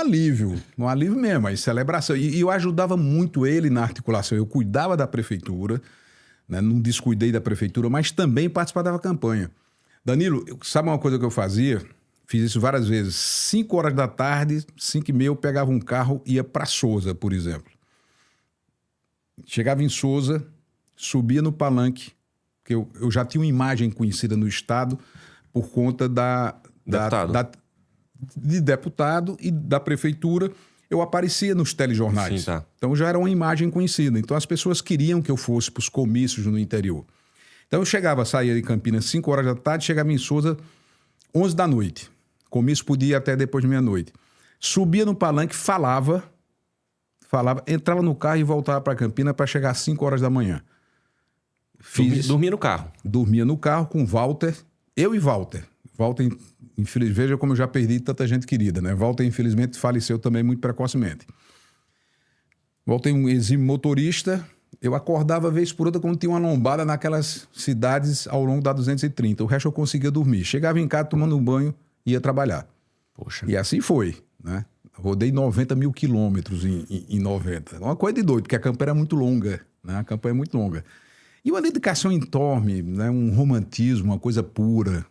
alívio mesmo, aí celebração. E eu ajudava muito ele na articulação. Eu cuidava da prefeitura, né? Não descuidei da prefeitura, mas também participava da campanha. Danilo, sabe uma coisa que eu fazia? Fiz isso várias vezes. 5 horas da tarde, 5h30, eu pegava um carro e ia para Sousa, por exemplo. Chegava em Sousa, subia no palanque, que eu já tinha uma imagem conhecida no estado por conta de deputado e da prefeitura. Eu aparecia nos telejornais. Sim, tá. Então já era uma imagem conhecida. Então as pessoas queriam que eu fosse para os comícios no interior. Então eu saía de Campinas 5 horas da tarde, chegava em Sousa 11 da noite. Comício podia ir até depois de meia-noite. Subia no palanque, falava, entrava no carro e voltava para Campinas para chegar às 5 horas da manhã. Dormia no carro. Dormia no carro com Walter, eu e Walter. Walter, infelizmente, veja como eu já perdi tanta gente querida, né? Walter, infelizmente, faleceu também muito precocemente. Walter é um exímio motorista. Eu acordava vez por outra quando tinha uma lombada naquelas cidades ao longo da 230. O resto eu conseguia dormir. Chegava em casa tomando um banho e ia trabalhar. Poxa. E assim foi, né? Rodei 90 mil quilômetros em 90. Uma coisa de doido, porque a campanha era muito longa, né? A campanha é muito longa. E uma dedicação enorme, né? Um romantismo, uma coisa pura.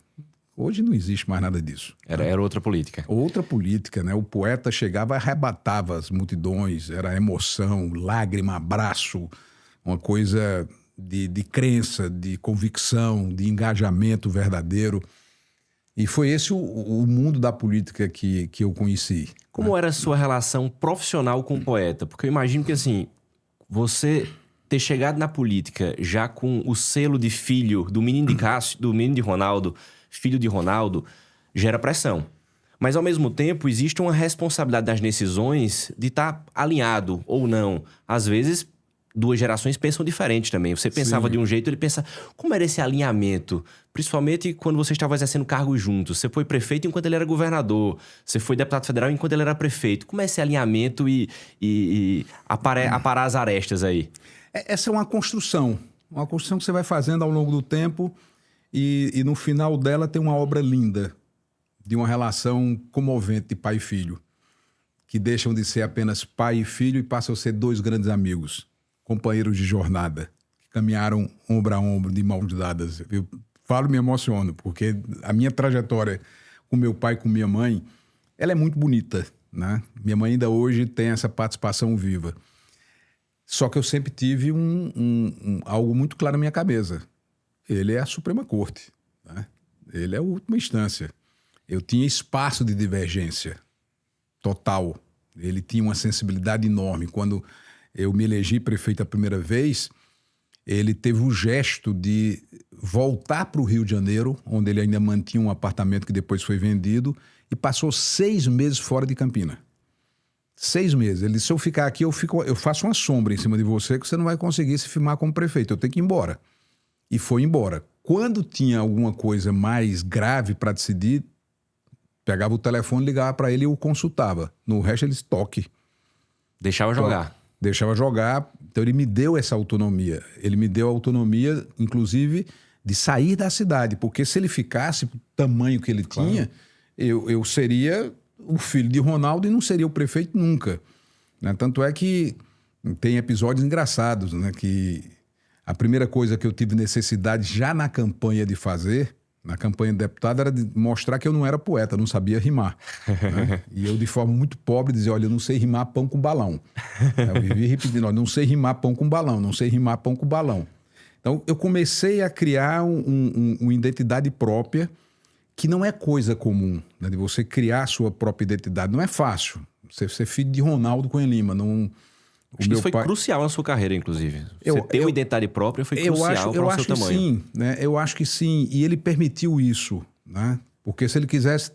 Hoje não existe mais nada disso. Era outra política. Outra política, né? O poeta chegava e arrebatava as multidões, era emoção, lágrima, abraço, uma coisa de crença, de convicção, de engajamento verdadeiro. E foi esse o mundo da política que eu conheci. Como era a sua relação profissional com o poeta? Porque eu imagino que, assim, você ter chegado na política já com o selo de filho do menino de Cássio, do menino de Ronaldo, filho de Ronaldo, gera pressão. Mas, ao mesmo tempo, existe uma responsabilidade das decisões de estar alinhado ou não. Às vezes, duas gerações pensam diferente também. Você pensava de um jeito, ele pensa... Como era esse alinhamento? Principalmente quando você estava exercendo cargos juntos. Você foi prefeito enquanto ele era governador. Você foi deputado federal enquanto ele era prefeito. Como é esse alinhamento e aparar as arestas aí? Essa é uma construção que você vai fazendo ao longo do tempo e no final dela tem uma obra linda de uma relação comovente de pai e filho, que deixam de ser apenas pai e filho e passam a ser 2 grandes amigos, companheiros de jornada, que caminharam ombro a ombro, de mãos dadas. Eu falo e me emociono, porque a minha trajetória com meu pai e com minha mãe, ela é muito bonita, né? Minha mãe ainda hoje tem essa participação viva. Só que eu sempre tive algo muito claro na minha cabeça. Ele é a Suprema Corte, né? Ele é a última instância. Eu tinha espaço de divergência total. Ele tinha uma sensibilidade enorme. Quando eu me elegi prefeito a primeira vez, ele teve o gesto de voltar para o Rio de Janeiro, onde ele ainda mantinha um apartamento que depois foi vendido, e passou 6 meses fora de Campina. 6 meses. Ele disse, se eu ficar aqui, eu faço uma sombra em cima de você que você não vai conseguir se firmar como prefeito. Eu tenho que ir embora. E foi embora. Quando tinha alguma coisa mais grave para decidir, pegava o telefone, ligava para ele e o consultava. No resto, ele disse, toque. Deixava jogar. Deixava jogar. Então, ele me deu essa autonomia. Ele me deu a autonomia, inclusive, de sair da cidade. Porque se ele ficasse, o tamanho que ele tinha, eu seria o filho de Ronaldo e não seria o prefeito nunca. Né? Tanto é que tem episódios engraçados, né? Que a primeira coisa que eu tive necessidade já na campanha de fazer, na campanha de deputado, era de mostrar que eu não era poeta, não sabia rimar. Né? E eu, de forma muito pobre, dizia, olha, eu não sei rimar pão com balão. Eu vivia repetindo, olha, não sei rimar pão com balão, não sei rimar pão com balão. Então, eu comecei a criar uma identidade própria, que não é coisa comum, né? De você criar a sua própria identidade. Não é fácil. Você ser filho de Ronaldo Cunha Lima. Acho que isso foi crucial na sua carreira, inclusive. Você ter uma identidade própria foi crucial para o seu tamanho. Sim, né? Eu acho que sim. E ele permitiu isso, né? Porque se ele quisesse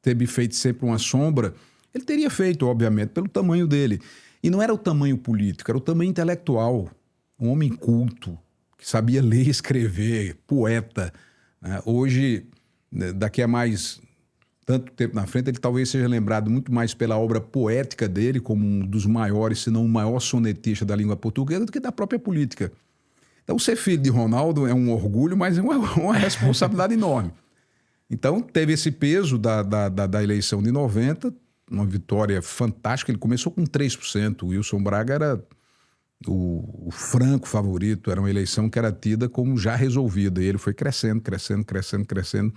teve feito sempre uma sombra, ele teria feito, obviamente, pelo tamanho dele. E não era o tamanho político, era o tamanho intelectual. Um homem culto, que sabia ler e escrever, poeta. Né? Hoje, daqui a mais tanto tempo na frente, ele talvez seja lembrado muito mais pela obra poética dele, como um dos maiores, se não o maior sonetista da língua portuguesa, do que da própria política. Então, ser filho de Ronaldo é um orgulho, mas é uma responsabilidade enorme. Então, teve esse peso da eleição de 90, uma vitória fantástica. Ele começou com 3%. O Wilson Braga era o franco favorito. Era uma eleição que era tida como já resolvida. E ele foi crescendo, crescendo, crescendo, crescendo.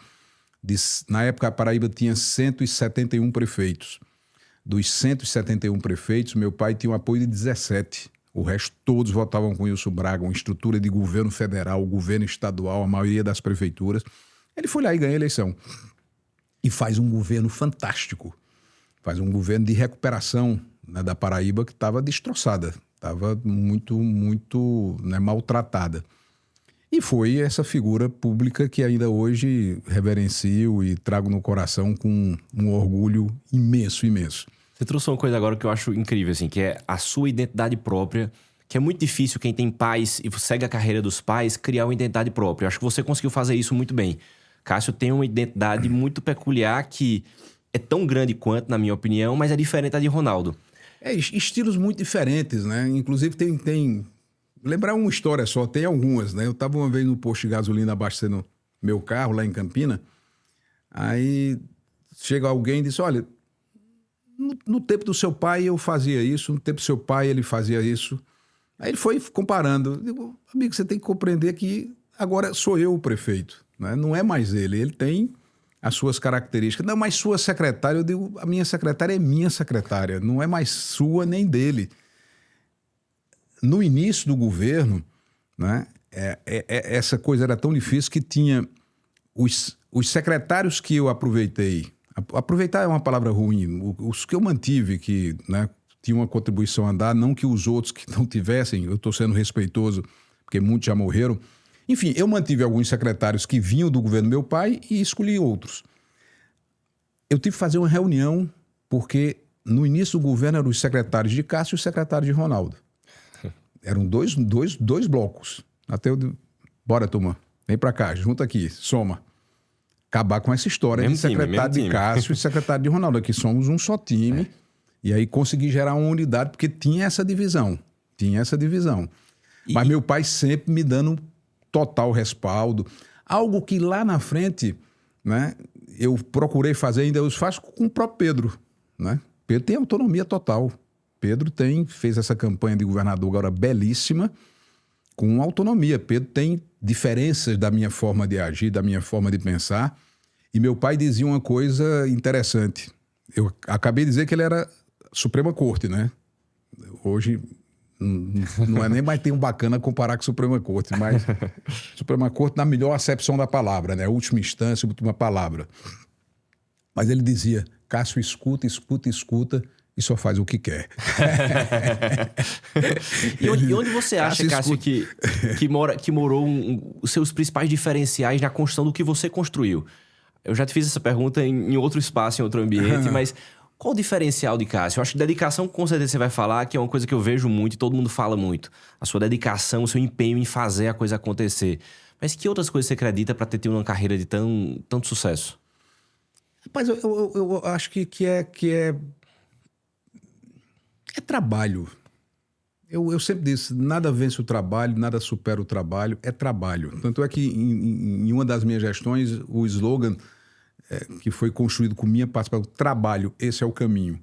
Na época, a Paraíba tinha 171 prefeitos. Dos 171 prefeitos, meu pai tinha um apoio de 17. O resto todos votavam com Wilson Braga, uma estrutura de governo federal, governo estadual, a maioria das prefeituras. Ele foi lá e ganhou a eleição. E faz um governo fantástico. Faz um governo de recuperação, né, da Paraíba, que estava destroçada. Estava muito, muito, né, maltratada. E foi essa figura pública que ainda hoje reverencio e trago no coração com um orgulho imenso, imenso. Você trouxe uma coisa agora que eu acho incrível, assim, que é a sua identidade própria, que é muito difícil quem tem pais e segue a carreira dos pais criar uma identidade própria. Eu acho que você conseguiu fazer isso muito bem. Cássio tem uma identidade muito peculiar que é tão grande quanto, na minha opinião, mas é diferente da de Ronaldo. Estilos muito diferentes, né? Inclusive tem... Lembrar uma história só, tem algumas, né? Eu estava uma vez no posto de gasolina abastecendo meu carro lá em Campina, aí chega alguém e diz, olha, no tempo do seu pai eu fazia isso, no tempo do seu pai ele fazia isso. Aí ele foi comparando. Eu digo, amigo, você tem que compreender que agora sou eu o prefeito, né? Não é mais ele, ele tem as suas características. Não, mas sua secretária, eu digo, a minha secretária é minha secretária, não é mais sua nem dele. No início do governo, né, essa coisa era tão difícil que tinha os secretários que eu aproveitei. Aproveitar é uma palavra ruim. Os que eu mantive, que, né, tinham uma contribuição a dar, não que os outros que não tivessem, eu estou sendo respeitoso, porque muitos já morreram. Enfim, eu mantive alguns secretários que vinham do governo do meu pai e escolhi outros. Eu tive que fazer uma reunião, porque no início do governo eram os secretários de Cássio e os secretários de Ronaldo. Eram dois blocos. Até eu... Bora, turma. Vem pra cá, junta aqui, soma. Acabar com essa história mesmo de secretário de Cássio e secretário de Ronaldo. Aqui somos um só time. E aí consegui gerar uma unidade, porque tinha essa divisão. Mas meu pai sempre me dando total respaldo. Algo que lá na frente, né, eu procurei fazer, ainda eu faço com o próprio Pedro. Né? Pedro tem autonomia total. Pedro fez essa campanha de governador agora belíssima, com autonomia. Pedro tem diferenças da minha forma de agir, da minha forma de pensar. E meu pai dizia uma coisa interessante. Eu acabei de dizer que ele era Suprema Corte, né? Hoje não é nem mais tão bacana comparar com Suprema Corte, mas Suprema Corte na melhor acepção da palavra, né? Última instância, última palavra. Mas ele dizia, Cássio, escuta, escuta, escuta, e só faz o que quer. E onde você acha, Cássio, que morou os seus principais diferenciais na construção do que você construiu? Eu já te fiz essa pergunta em outro espaço, em outro ambiente, mas qual o diferencial de Cássio? Eu acho que dedicação, com certeza você vai falar, que é uma coisa que eu vejo muito e todo mundo fala muito. A sua dedicação, o seu empenho em fazer a coisa acontecer. Mas que outras coisas você acredita para ter tido uma carreira de tanto sucesso? Rapaz, eu acho que é trabalho. Eu sempre disse, nada vence o trabalho, nada supera o trabalho, é trabalho. Tanto é que em uma das minhas gestões, o slogan que foi construído com minha participação, trabalho, esse é o caminho.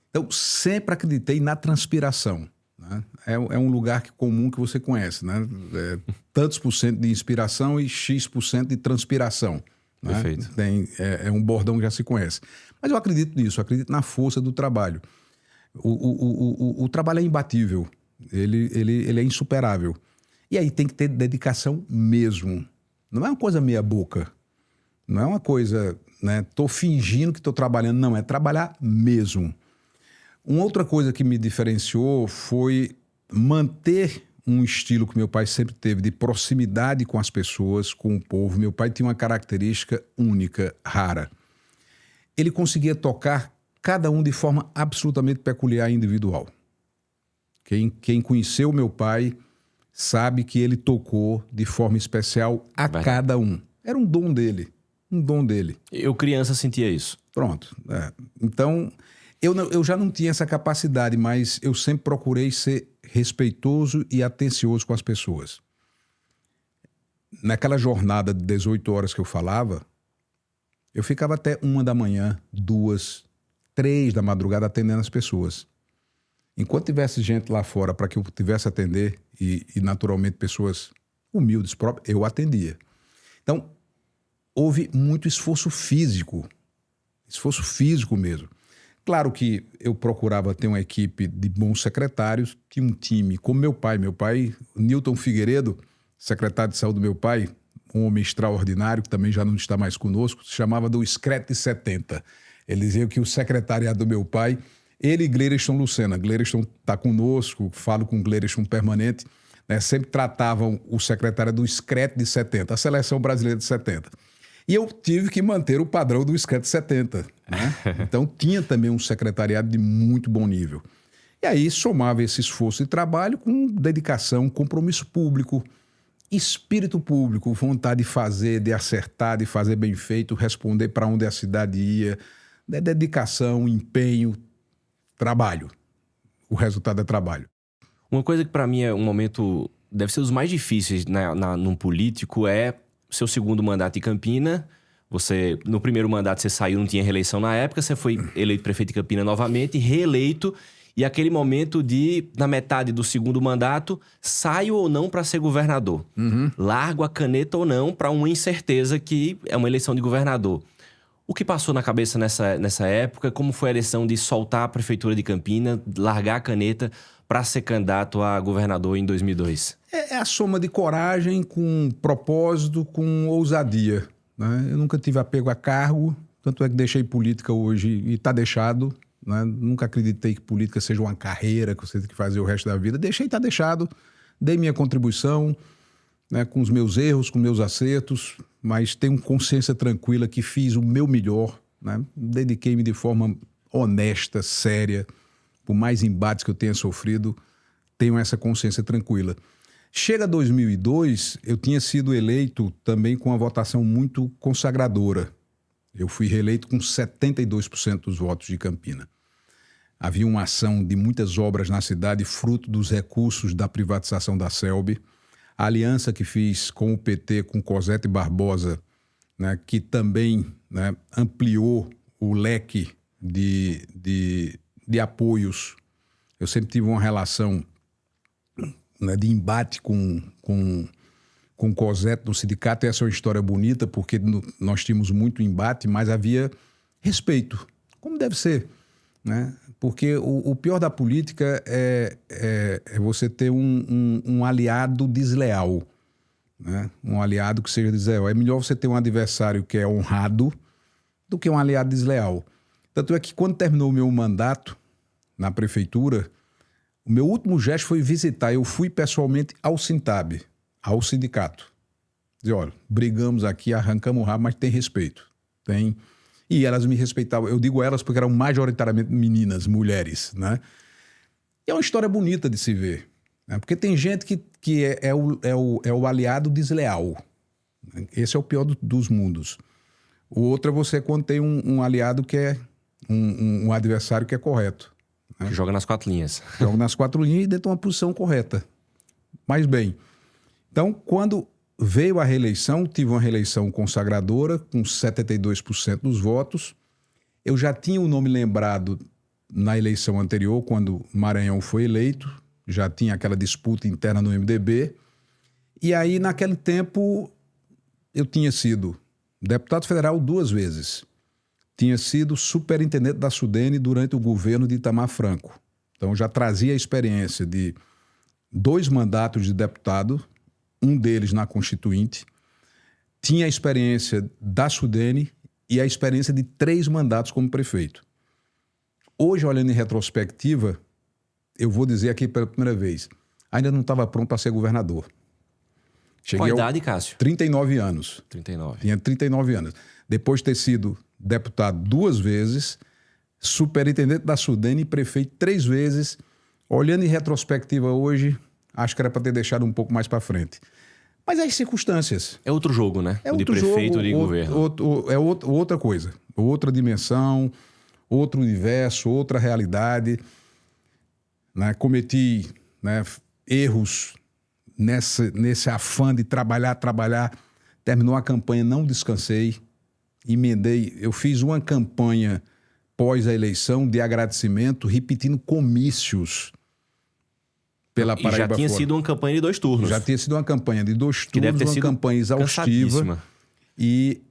Então, sempre acreditei na transpiração. Né? É um lugar comum que você conhece, né? Tantos por cento de inspiração e X% de transpiração. Né? Perfeito. É um bordão que já se conhece. Mas eu acredito nisso, eu acredito na força do trabalho. O trabalho é imbatível, ele é insuperável. E aí tem que ter dedicação mesmo. Não é uma coisa meia boca. Não é uma coisa, né? Tô fingindo que estou trabalhando. Não, é trabalhar mesmo. Uma outra coisa que me diferenciou foi manter um estilo que meu pai sempre teve de proximidade com as pessoas, com o povo. Meu pai tinha uma característica única, rara. ele conseguia tocar cada um de forma absolutamente peculiar e individual. Quem conheceu meu pai sabe que ele tocou de forma especial a cada um. Era um dom dele, um dom dele. Eu, criança, sentia isso. Pronto. Então, eu já não tinha essa capacidade, mas eu sempre procurei ser respeitoso e atencioso com as pessoas. Naquela jornada de 18 horas que eu falava, eu ficava até 1 da manhã, 2, 3 da madrugada atendendo as pessoas. Enquanto tivesse gente lá fora para que eu pudesse atender, e naturalmente pessoas humildes próprias, eu atendia. Então, houve muito esforço físico mesmo. Claro que eu procurava ter uma equipe de bons secretários, tinha um time, como meu pai, Newton Figueiredo, secretário de saúde do meu pai, um homem extraordinário, que também já não está mais conosco, se chamava do Screte 70. Ele dizia que o secretariado do meu pai, ele e Gleireson Lucena, Gleireson está conosco, falo com Gleireson permanente, né, sempre tratavam o secretário do Screte de 70, a seleção brasileira de 70. E eu tive que manter o padrão do Screte 70. Né? Então tinha também um secretariado de muito bom nível. E aí somava esse esforço de trabalho com dedicação, compromisso público, espírito público, vontade de fazer, de acertar, de fazer bem feito, responder para onde a cidade ia, dedicação, empenho, trabalho. O resultado é trabalho. Uma coisa que para mim é um momento, deve ser dos mais difíceis num político, é seu segundo mandato em Campina. Você, no primeiro mandato você saiu, não tinha reeleição na época, você foi eleito prefeito de Campina novamente, reeleito, e aquele momento de, na metade do segundo mandato, saio ou não para ser governador. Largo a caneta ou não para uma incerteza que é uma eleição de governador. O que passou na cabeça nessa época? Como foi a eleição de soltar a prefeitura de Campina, largar a caneta para ser candidato a governador em 2002? É a soma de coragem com propósito, com ousadia. Né? Eu nunca tive apego a cargo, tanto é que deixei política hoje e está deixado. Né? Nunca acreditei que política seja uma carreira que você tem que fazer o resto da vida. Deixei, está deixado. Dei minha contribuição, né, com os meus erros, com meus acertos, mas tenho consciência tranquila que fiz o meu melhor. Né? Dediquei-me de forma honesta, séria. Por mais embates que eu tenha sofrido, tenho essa consciência tranquila. Chega 2002, eu tinha sido eleito também com uma votação muito consagradora. Eu fui reeleito com 72% dos votos de Campina. Havia uma ação de muitas obras na cidade, fruto dos recursos da privatização da Celb. A aliança que fiz com o PT, com Cosette Barbosa, né, que também, né, ampliou o leque de apoios. Eu sempre tive uma relação, né, de embate com Cosette no sindicato. Essa é uma história bonita, porque nós tínhamos muito embate, mas havia respeito, como deve ser. Né? Porque o pior da política é você ter um aliado desleal. Né? Um aliado que seja desleal. É melhor você ter um adversário que é honrado do que um aliado desleal. Tanto é que quando terminou o meu mandato na prefeitura, o meu último gesto foi visitar. Eu fui pessoalmente ao Sintab, ao sindicato. Dizer, olha, brigamos aqui, arrancamos o rabo, mas tem respeito. Tem. E elas me respeitavam. Eu digo elas porque eram majoritariamente meninas, mulheres, né? E é uma história bonita de se ver. Né? Porque tem gente que é o aliado desleal. Esse é o pior dos mundos. O outro é você quando tem um aliado que é um adversário que é correto. Né? Joga nas 4 linhas. Joga nas 4 linhas e dentro de uma posição correta. Mas bem, então quando veio a reeleição, tive uma reeleição consagradora com 72% dos votos. Eu já tinha o nome lembrado na eleição anterior, quando Maranhão foi eleito. Já tinha aquela disputa interna no MDB. E aí, naquele tempo, eu tinha sido deputado federal 2 vezes. Tinha sido superintendente da Sudene durante o governo de Itamar Franco. Então, já trazia a experiência de 2 mandatos de deputado, um deles na Constituinte. Tinha a experiência da Sudene e a experiência de 3 mandatos como prefeito. Hoje, olhando em retrospectiva, eu vou dizer aqui pela primeira vez, ainda não estava pronto para ser governador. Qual a idade, Cássio? 39 anos. 39. Tinha 39 anos. Depois de ter sido deputado 2 vezes, superintendente da Sudene e prefeito 3 vezes. Olhando em retrospectiva hoje, acho que era para ter deixado um pouco mais para frente. Mas as circunstâncias. É outro jogo, né? É o de outro prefeito jogo, e de governo. Outra coisa. Outra dimensão, outro universo, outra realidade. Né? Cometi, né, erros nesse afã de trabalhar. Terminou a campanha, não descansei. Emendei. Eu fiz uma campanha pós a eleição de agradecimento, repetindo comícios pela Paraíba. E já tinha fora. sido uma campanha de 2 turnos. Já tinha sido uma campanha de 2 que deve turnos, ter uma sido campanha exaustiva. E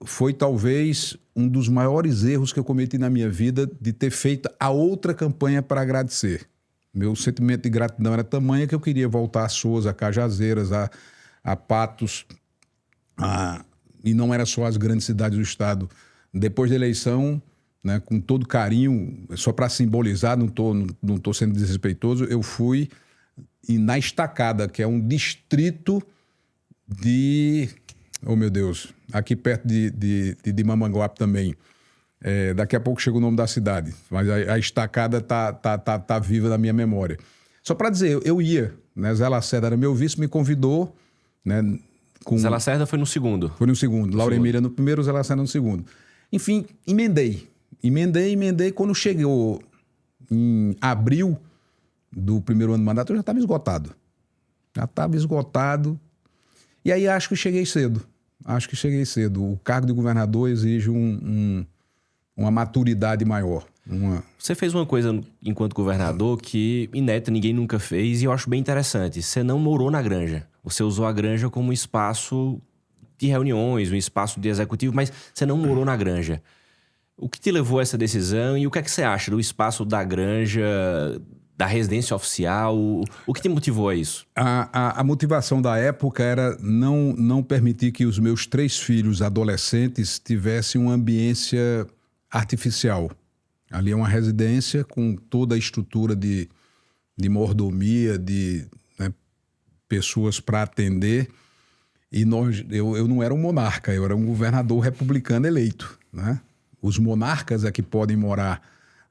foi talvez um dos maiores erros que eu cometi na minha vida de ter feito a outra campanha para agradecer. Meu sentimento de gratidão era tamanho que eu queria voltar a Sousa, a Cajazeiras, a Patos, e não era só as grandes cidades do estado. Depois da eleição, né, com todo carinho, só para simbolizar, não tô sendo desrespeitoso, eu fui na Estacada, que é um distrito de... Oh, meu Deus, aqui perto de Mamanguape também. Daqui a pouco chega o nome da cidade, mas a Estacada tá viva na minha memória. Só para dizer, eu ia, né? Zé Lacerda era meu vice, me convidou, né? Zé Lacerda foi no segundo. Foi no segundo. Laura Emília no primeiro, Zé Lacerda no segundo. Enfim, emendei. Quando chegou em abril do primeiro ano do mandato, eu já estava esgotado. E aí acho que cheguei cedo. O cargo de governador exige uma maturidade maior. Você fez uma coisa enquanto governador que inédita, ninguém nunca fez, e eu acho bem interessante. Você não morou na Granja. Você usou a Granja como um espaço de reuniões, um espaço de executivo, mas você não morou na Granja. O que te levou a essa decisão e o que é que você acha do espaço da Granja, da residência oficial? O que te motivou a isso? A motivação da época era não permitir que os meus 3 filhos adolescentes tivessem uma ambiência artificial. Ali é uma residência com toda a estrutura de mordomia, né, pessoas para atender. E eu não era um monarca, eu era um governador republicano eleito, né? Os monarcas é que podem morar,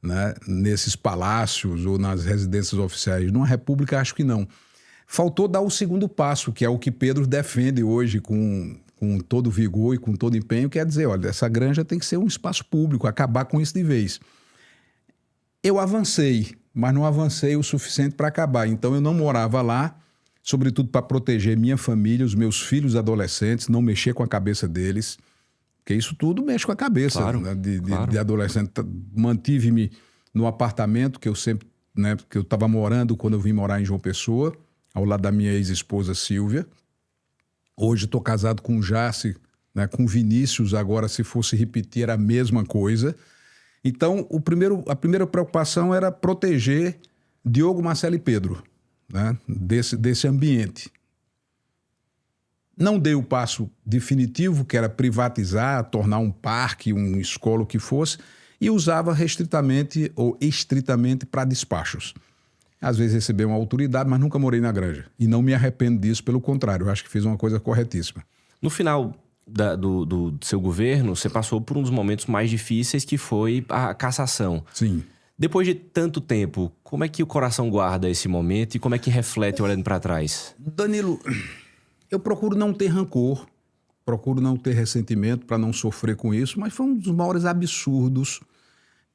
né, nesses palácios ou nas residências oficiais. Numa república, acho que não. Faltou dar o segundo passo, que é o que Pedro defende hoje com todo vigor e com todo empenho, que é dizer, olha, essa granja tem que ser um espaço público, acabar com isso de vez. Eu avancei, mas não avancei o suficiente para acabar. Então eu não morava lá, sobretudo para proteger minha família, os meus filhos adolescentes, não mexer com a cabeça deles, porque isso tudo mexe com a cabeça, claro, né, claro. de adolescente. Mantive-me no apartamento que eu sempre, né, que eu estava morando quando eu vim morar em João Pessoa, ao lado da minha ex-esposa Silvia. Hoje estou casado com o Jace, né, com Vinícius, agora se fosse repetir era a mesma coisa. Então a primeira preocupação era proteger Diogo, Marcelo e Pedro, né, desse ambiente. Não dei o passo definitivo, que era privatizar, tornar um parque, uma escola, o que fosse, e usava restritamente ou estritamente para despachos. Às vezes recebi uma autoridade, mas nunca morei na Granja. E não me arrependo disso, pelo contrário, eu acho que fiz uma coisa corretíssima. No final do seu governo, você passou por um dos momentos mais difíceis, que foi a cassação. Sim. Depois de tanto tempo, como é que o coração guarda esse momento e como é que reflete olhando para trás? Danilo, eu procuro não ter rancor, procuro não ter ressentimento para não sofrer com isso, mas foi um dos maiores absurdos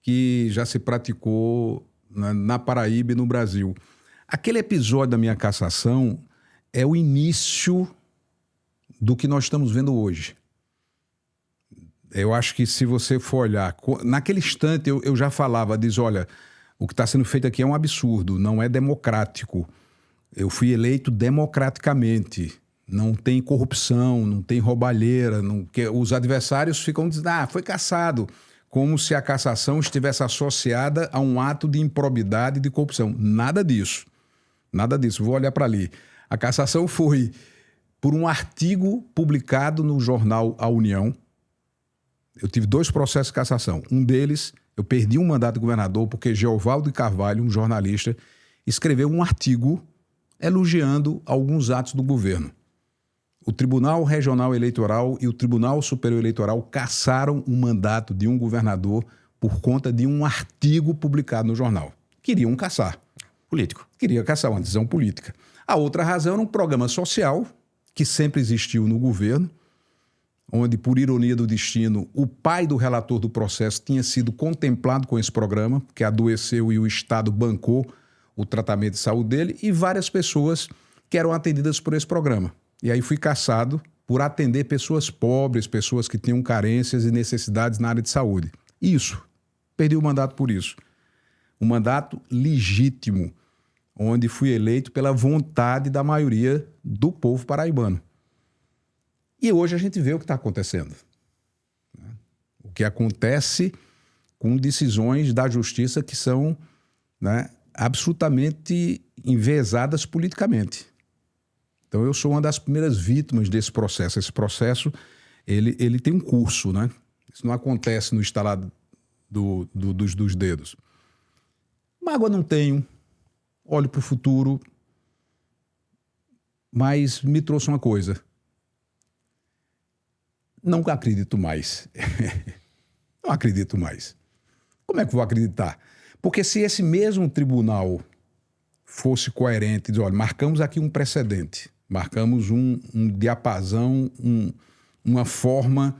que já se praticou na Paraíba e no Brasil. Aquele episódio da minha cassação é o início do que nós estamos vendo hoje. Eu acho que se você for olhar... Naquele instante eu já falava, olha, o que está sendo feito aqui é um absurdo, não é democrático. Eu fui eleito democraticamente. Não tem corrupção, não tem roubalheira. Os adversários ficam dizendo, foi cassado. Como se a cassação estivesse associada a um ato de improbidade e de corrupção. Nada disso. Nada disso. Vou olhar para ali. A cassação foi por um artigo publicado no jornal A União. Eu tive 2 processos de cassação. Um deles, eu perdi um mandato de governador porque Geovaldo de Carvalho, um jornalista, escreveu um artigo elogiando alguns atos do governo. O Tribunal Regional Eleitoral e o Tribunal Superior Eleitoral cassaram o mandato de um governador por conta de um artigo publicado no jornal. Queriam cassar. Político. Queria caçar uma decisão política. A outra razão era um programa social que sempre existiu no governo, onde, por ironia do destino, o pai do relator do processo tinha sido contemplado com esse programa, que adoeceu e o Estado bancou o tratamento de saúde dele, e várias pessoas que eram atendidas por esse programa. E aí fui cassado por atender pessoas pobres, pessoas que tinham carências e necessidades na área de saúde. Isso. Perdi o mandato por isso. Um mandato legítimo, onde fui eleito pela vontade da maioria do povo paraibano. E hoje a gente vê o que está acontecendo. O que acontece com decisões da justiça que são, né, absolutamente enviesadas politicamente. Então eu sou uma das primeiras vítimas desse processo. Esse processo, ele tem um curso, né? Isso não acontece no estalar dos dedos. Mágoa não tenho, olho para o futuro, mas me trouxe uma coisa. Não acredito mais. Não acredito mais. Como é que vou acreditar? Porque se esse mesmo tribunal fosse coerente e dizer, olha, marcamos aqui um precedente, marcamos um diapasão, uma forma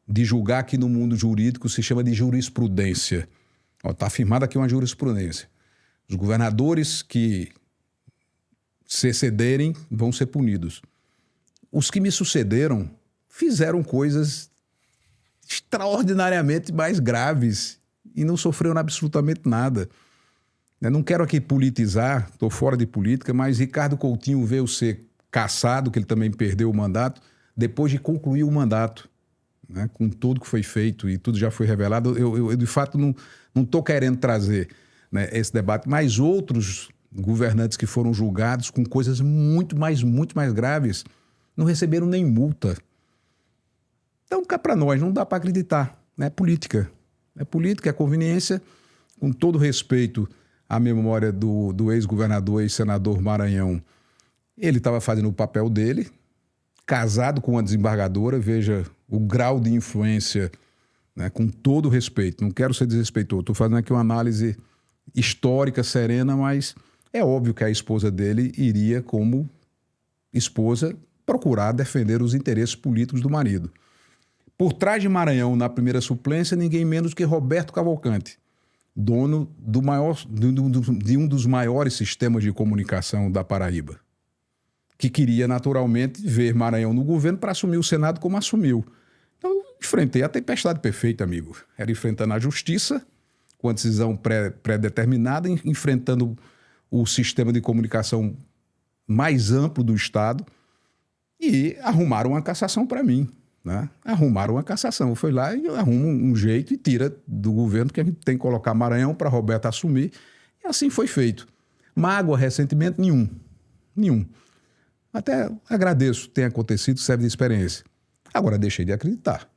de julgar aqui no mundo jurídico, se chama de jurisprudência. Está afirmada aqui uma jurisprudência. Os governadores que se excederem vão ser punidos. Os que me sucederam fizeram coisas extraordinariamente mais graves e não sofreram absolutamente nada. Eu não quero aqui politizar, estou fora de política, mas Ricardo Coutinho veio ser cassado, que ele também perdeu o mandato, depois de concluir o mandato, né, com tudo que foi feito e tudo já foi revelado. Eu de fato, não estou querendo trazer, né, esse debate, mas outros governantes que foram julgados com coisas muito mais graves não receberam nem multa. Então, cá para nós, não dá para acreditar. É política. É política, é conveniência. Com todo respeito à memória do ex-governador e senador Maranhão, ele estava fazendo o papel dele, casado com uma desembargadora, veja o grau de influência, né, com todo respeito. Não quero ser desrespeitoso, estou fazendo aqui uma análise histórica, serena, mas é óbvio que a esposa dele iria, como esposa, procurar defender os interesses políticos do marido. Por trás de Maranhão, na primeira suplência, ninguém menos que Roberto Cavalcante, dono de um dos maiores sistemas de comunicação da Paraíba, que queria naturalmente ver Maranhão no governo para assumir o Senado como assumiu. Então, eu enfrentei a tempestade perfeita, amigo. Era enfrentando a justiça, com a decisão pré-determinada, enfrentando o sistema de comunicação mais amplo do Estado, e arrumaram uma cassação para mim. Né? Arrumaram uma cassação. Eu fui lá e arrumo um jeito e tira do governo que a gente tem que colocar Maranhão para Roberto assumir. E assim foi feito. Mágoa, ressentimento, nenhum. Até agradeço que tenha acontecido, serve de experiência. Agora deixei de acreditar.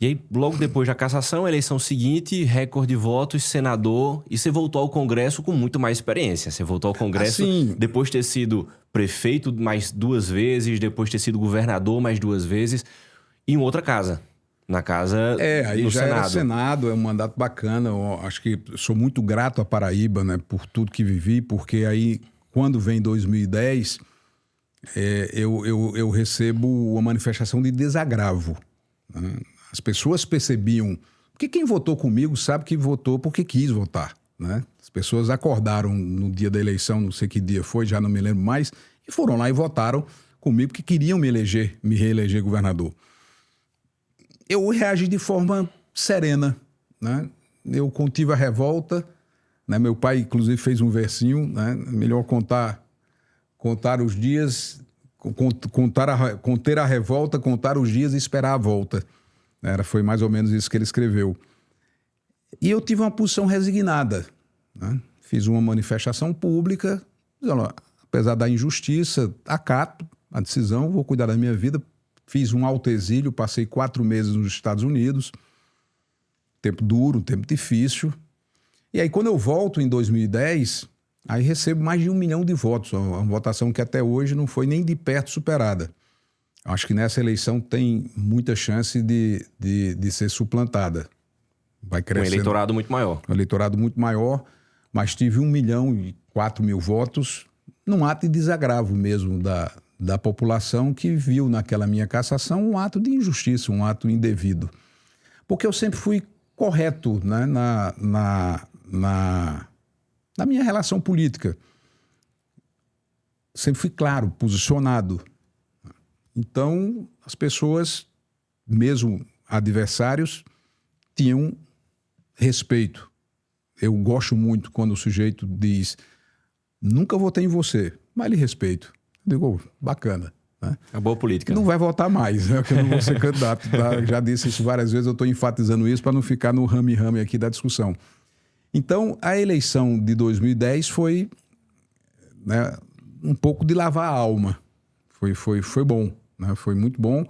E aí, logo depois da cassação, eleição seguinte, recorde de votos, senador, e você voltou ao Congresso com muito mais experiência. Você voltou ao Congresso depois de ter sido prefeito mais 2 vezes, depois de ter sido governador mais 2 vezes, em outra casa, na casa aí do já Senado. Era Senado, é um mandato bacana. Eu acho que sou muito grato à Paraíba, né, por tudo que vivi, porque aí, quando vem 2010, eu recebo uma manifestação de desagravo, né? As pessoas percebiam, porque quem votou comigo sabe que votou porque quis votar, né? As pessoas acordaram no dia da eleição, não sei que dia foi, já não me lembro mais, e foram lá e votaram comigo porque queriam me reeleger governador. Eu reagi de forma serena, né? Eu contive a revolta, né? Meu pai, inclusive, fez um versinho, né? Melhor contar os dias, conter a revolta, contar os dias e esperar a volta. Foi mais ou menos isso que ele escreveu. E eu tive uma posição resignada, né? Fiz uma manifestação pública, dizendo, apesar da injustiça, acato a decisão, vou cuidar da minha vida. Fiz um autoexílio, passei 4 meses nos Estados Unidos, tempo duro, tempo difícil. E aí, quando eu volto em 2010, aí recebo mais de 1 milhão de votos, uma votação que até hoje não foi nem de perto superada. Acho que nessa eleição tem muita chance de ser suplantada. Vai crescendo. Um eleitorado muito maior. Um eleitorado muito maior, mas tive 1.004.000 votos num ato de desagravo mesmo da população que viu naquela minha cassação um ato de injustiça, um ato indevido. Porque eu sempre fui correto, né, na minha relação política. Sempre fui claro, posicionado. Então, as pessoas, mesmo adversários, tinham respeito. Eu gosto muito quando o sujeito diz: nunca votei em você, mas lhe respeito. Eu digo: bacana. Né? É boa política. Não vai votar mais, né? Porque eu não vou ser candidato. Tá? Já disse isso várias vezes, eu estou enfatizando isso para não ficar no rame-rame aqui da discussão. Então, a eleição de 2010 foi, né, um pouco de lavar a alma. Foi bom, né? Foi muito bom.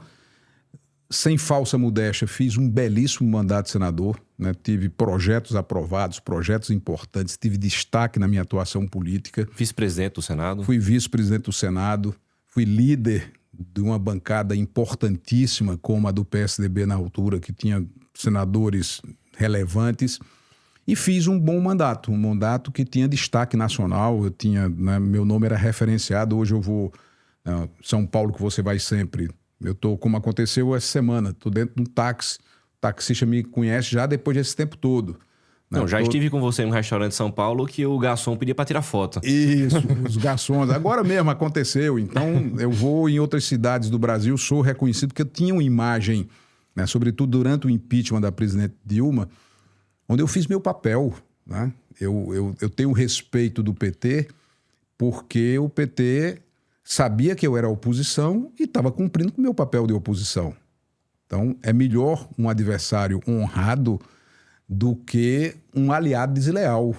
Sem falsa modéstia, fiz um belíssimo mandato de senador, né? Tive projetos aprovados, projetos importantes, tive destaque na minha atuação política. Vice-presidente do Senado. Fui vice-presidente do Senado, fui líder de uma bancada importantíssima como a do PSDB na altura, que tinha senadores relevantes, e fiz um bom mandato, um mandato que tinha destaque nacional. Eu tinha, né, meu nome era referenciado. Hoje eu vou São Paulo, que você vai sempre. Eu tô, como aconteceu essa semana, tô dentro de um táxi. O taxista me conhece já depois desse tempo todo. Não, já estive com você num restaurante de São Paulo que o garçom pedia para tirar foto. Isso, os garçons. Agora mesmo aconteceu. Então, eu vou em outras cidades do Brasil, sou reconhecido porque eu tinha uma imagem, né, sobretudo durante o impeachment da presidente Dilma, onde eu fiz meu papel. Né? Eu tenho respeito do PT porque o PT sabia que eu era oposição e estava cumprindo com o meu papel de oposição. Então, é melhor um adversário honrado do que um aliado desleal.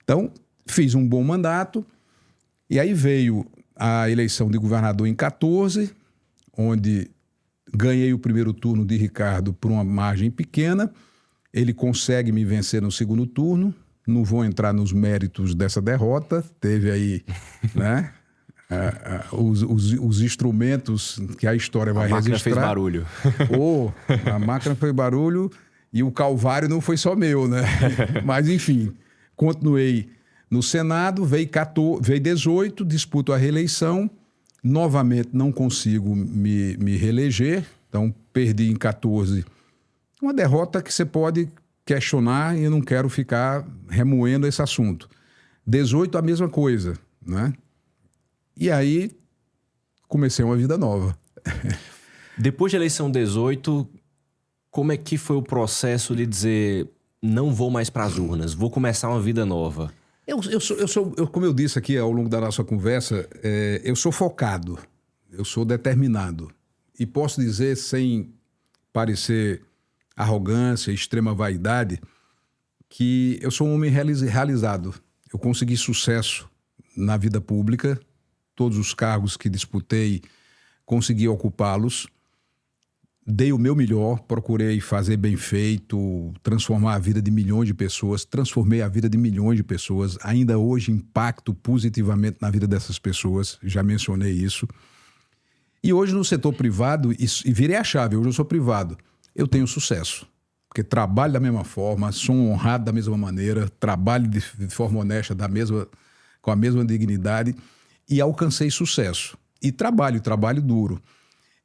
Então, fiz um bom mandato, e aí veio a eleição de governador em 14, onde ganhei o primeiro turno de Ricardo por uma margem pequena. Ele consegue me vencer no segundo turno. Não vou entrar nos méritos dessa derrota. Teve aí, né, os instrumentos que a história vai registrar. A máquina fez barulho. A máquina fez barulho. E o calvário não foi só meu, né? Mas, enfim, continuei no Senado, veio 18, disputo a reeleição, novamente não consigo me reeleger, então perdi em 14. Uma derrota que você pode questionar e eu não quero ficar remoendo esse assunto. 18, a mesma coisa, né? E aí, comecei uma vida nova. Depois da eleição 18... como é que foi o processo de dizer: não vou mais para as urnas, vou começar uma vida nova? Como eu disse aqui ao longo da nossa conversa, eu sou focado, eu sou determinado. E posso dizer, sem parecer arrogância, extrema vaidade, que eu sou um homem realizado. Eu consegui sucesso na vida pública, todos os cargos que disputei, consegui ocupá-los. Dei o meu melhor, procurei fazer bem feito, transformar a vida de milhões de pessoas, transformei a vida de milhões de pessoas, ainda hoje impacto positivamente na vida dessas pessoas, já mencionei isso. E hoje no setor privado, e virei a chave, hoje eu sou privado, eu tenho sucesso, porque trabalho da mesma forma, sou honrado da mesma maneira, trabalho de forma honesta, com a mesma dignidade, e alcancei sucesso. E trabalho duro.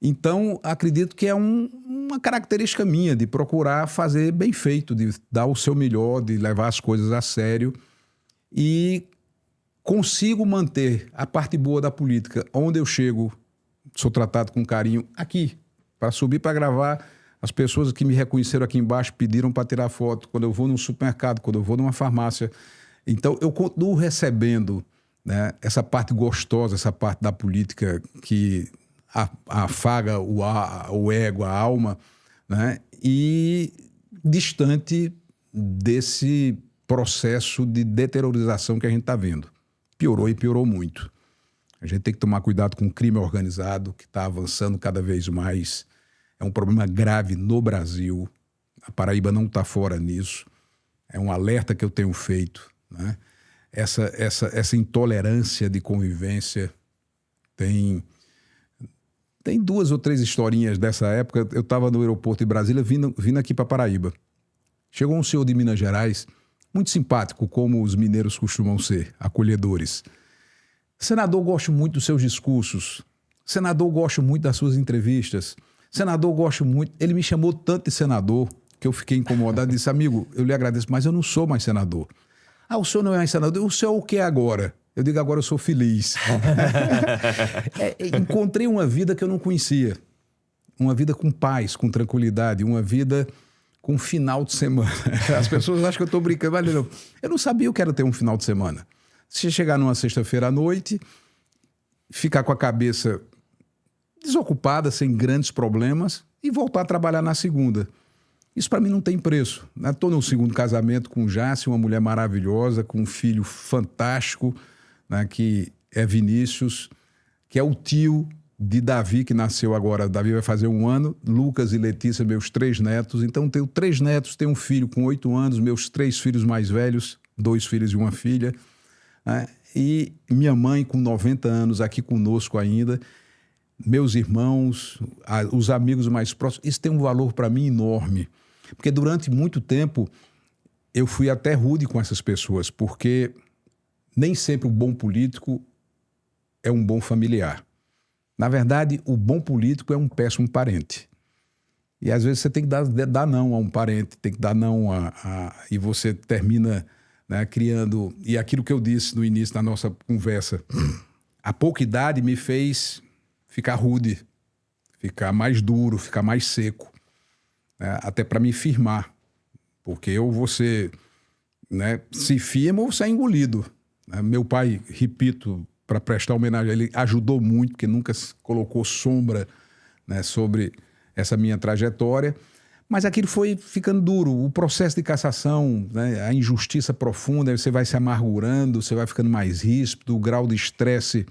Então, acredito que é uma característica minha de procurar fazer bem feito, de dar o seu melhor, de levar as coisas a sério. E consigo manter a parte boa da política. Onde eu chego, sou tratado com carinho aqui, para subir para gravar. As pessoas que me reconheceram aqui embaixo pediram para tirar foto. Quando eu vou num supermercado, quando eu vou numa farmácia. Então, eu continuo recebendo, né, essa parte gostosa, essa parte da política que afaga o ego, a alma, né? E distante desse processo de deteriorização que a gente está vendo. Piorou e piorou muito. A gente tem que tomar cuidado com o crime organizado, que está avançando cada vez mais. É um problema grave no Brasil. A Paraíba não está fora nisso. É um alerta que eu tenho feito, né? Essa intolerância de convivência tem Tem 2 ou 3 historinhas dessa época. Eu estava no aeroporto de Brasília vindo aqui para Paraíba. Chegou um senhor de Minas Gerais, muito simpático, como os mineiros costumam ser, acolhedores. Senador, gosto muito dos seus discursos. Senador, gosto muito das suas entrevistas. Senador, gosto muito... Ele me chamou tanto de senador que eu fiquei incomodado e disse, amigo, eu lhe agradeço, mas eu não sou mais senador. Ah, o senhor não é mais senador? O senhor é o que agora? Eu digo, agora eu sou feliz. Encontrei uma vida que eu não conhecia. Uma vida com paz, com tranquilidade, uma vida com final de semana. As pessoas acham que eu estou brincando, mas não. Eu não sabia o que era ter um final de semana. Se chegar numa sexta-feira à noite, ficar com a cabeça desocupada, sem grandes problemas, e voltar a trabalhar na segunda. Isso para mim não tem preço. Estou no segundo casamento com Jace, uma mulher maravilhosa, com um filho fantástico, né, que é Vinícius, que é o tio de Davi, que nasceu agora. Davi vai fazer 1 ano. Lucas e Letícia, meus 3 netos. Então, tenho 3 netos, tenho um filho com 8 anos, meus 3 filhos mais velhos, 2 filhos e 1 filha. Né? E minha mãe com 90 anos aqui conosco ainda. Meus irmãos, os amigos mais próximos. Isso tem um valor para mim enorme. Porque durante muito tempo eu fui até rude com essas pessoas, porque nem sempre o bom político é um bom familiar. Na verdade, o bom político é um péssimo parente. E às vezes você tem que dar não a um parente, tem que dar não e você termina, né, criando... E aquilo que eu disse no início da nossa conversa, a pouca idade me fez ficar rude, ficar mais duro, ficar mais seco. Até para me firmar, porque eu vou ser, né, se firma ou ser engolido. Meu pai, repito, para prestar homenagem a ele, ajudou muito, porque nunca colocou sombra, né, sobre essa minha trajetória, mas aquilo foi ficando duro. O processo de cassação, né, a injustiça profunda, você vai se amargurando, você vai ficando mais ríspido, o grau de estresse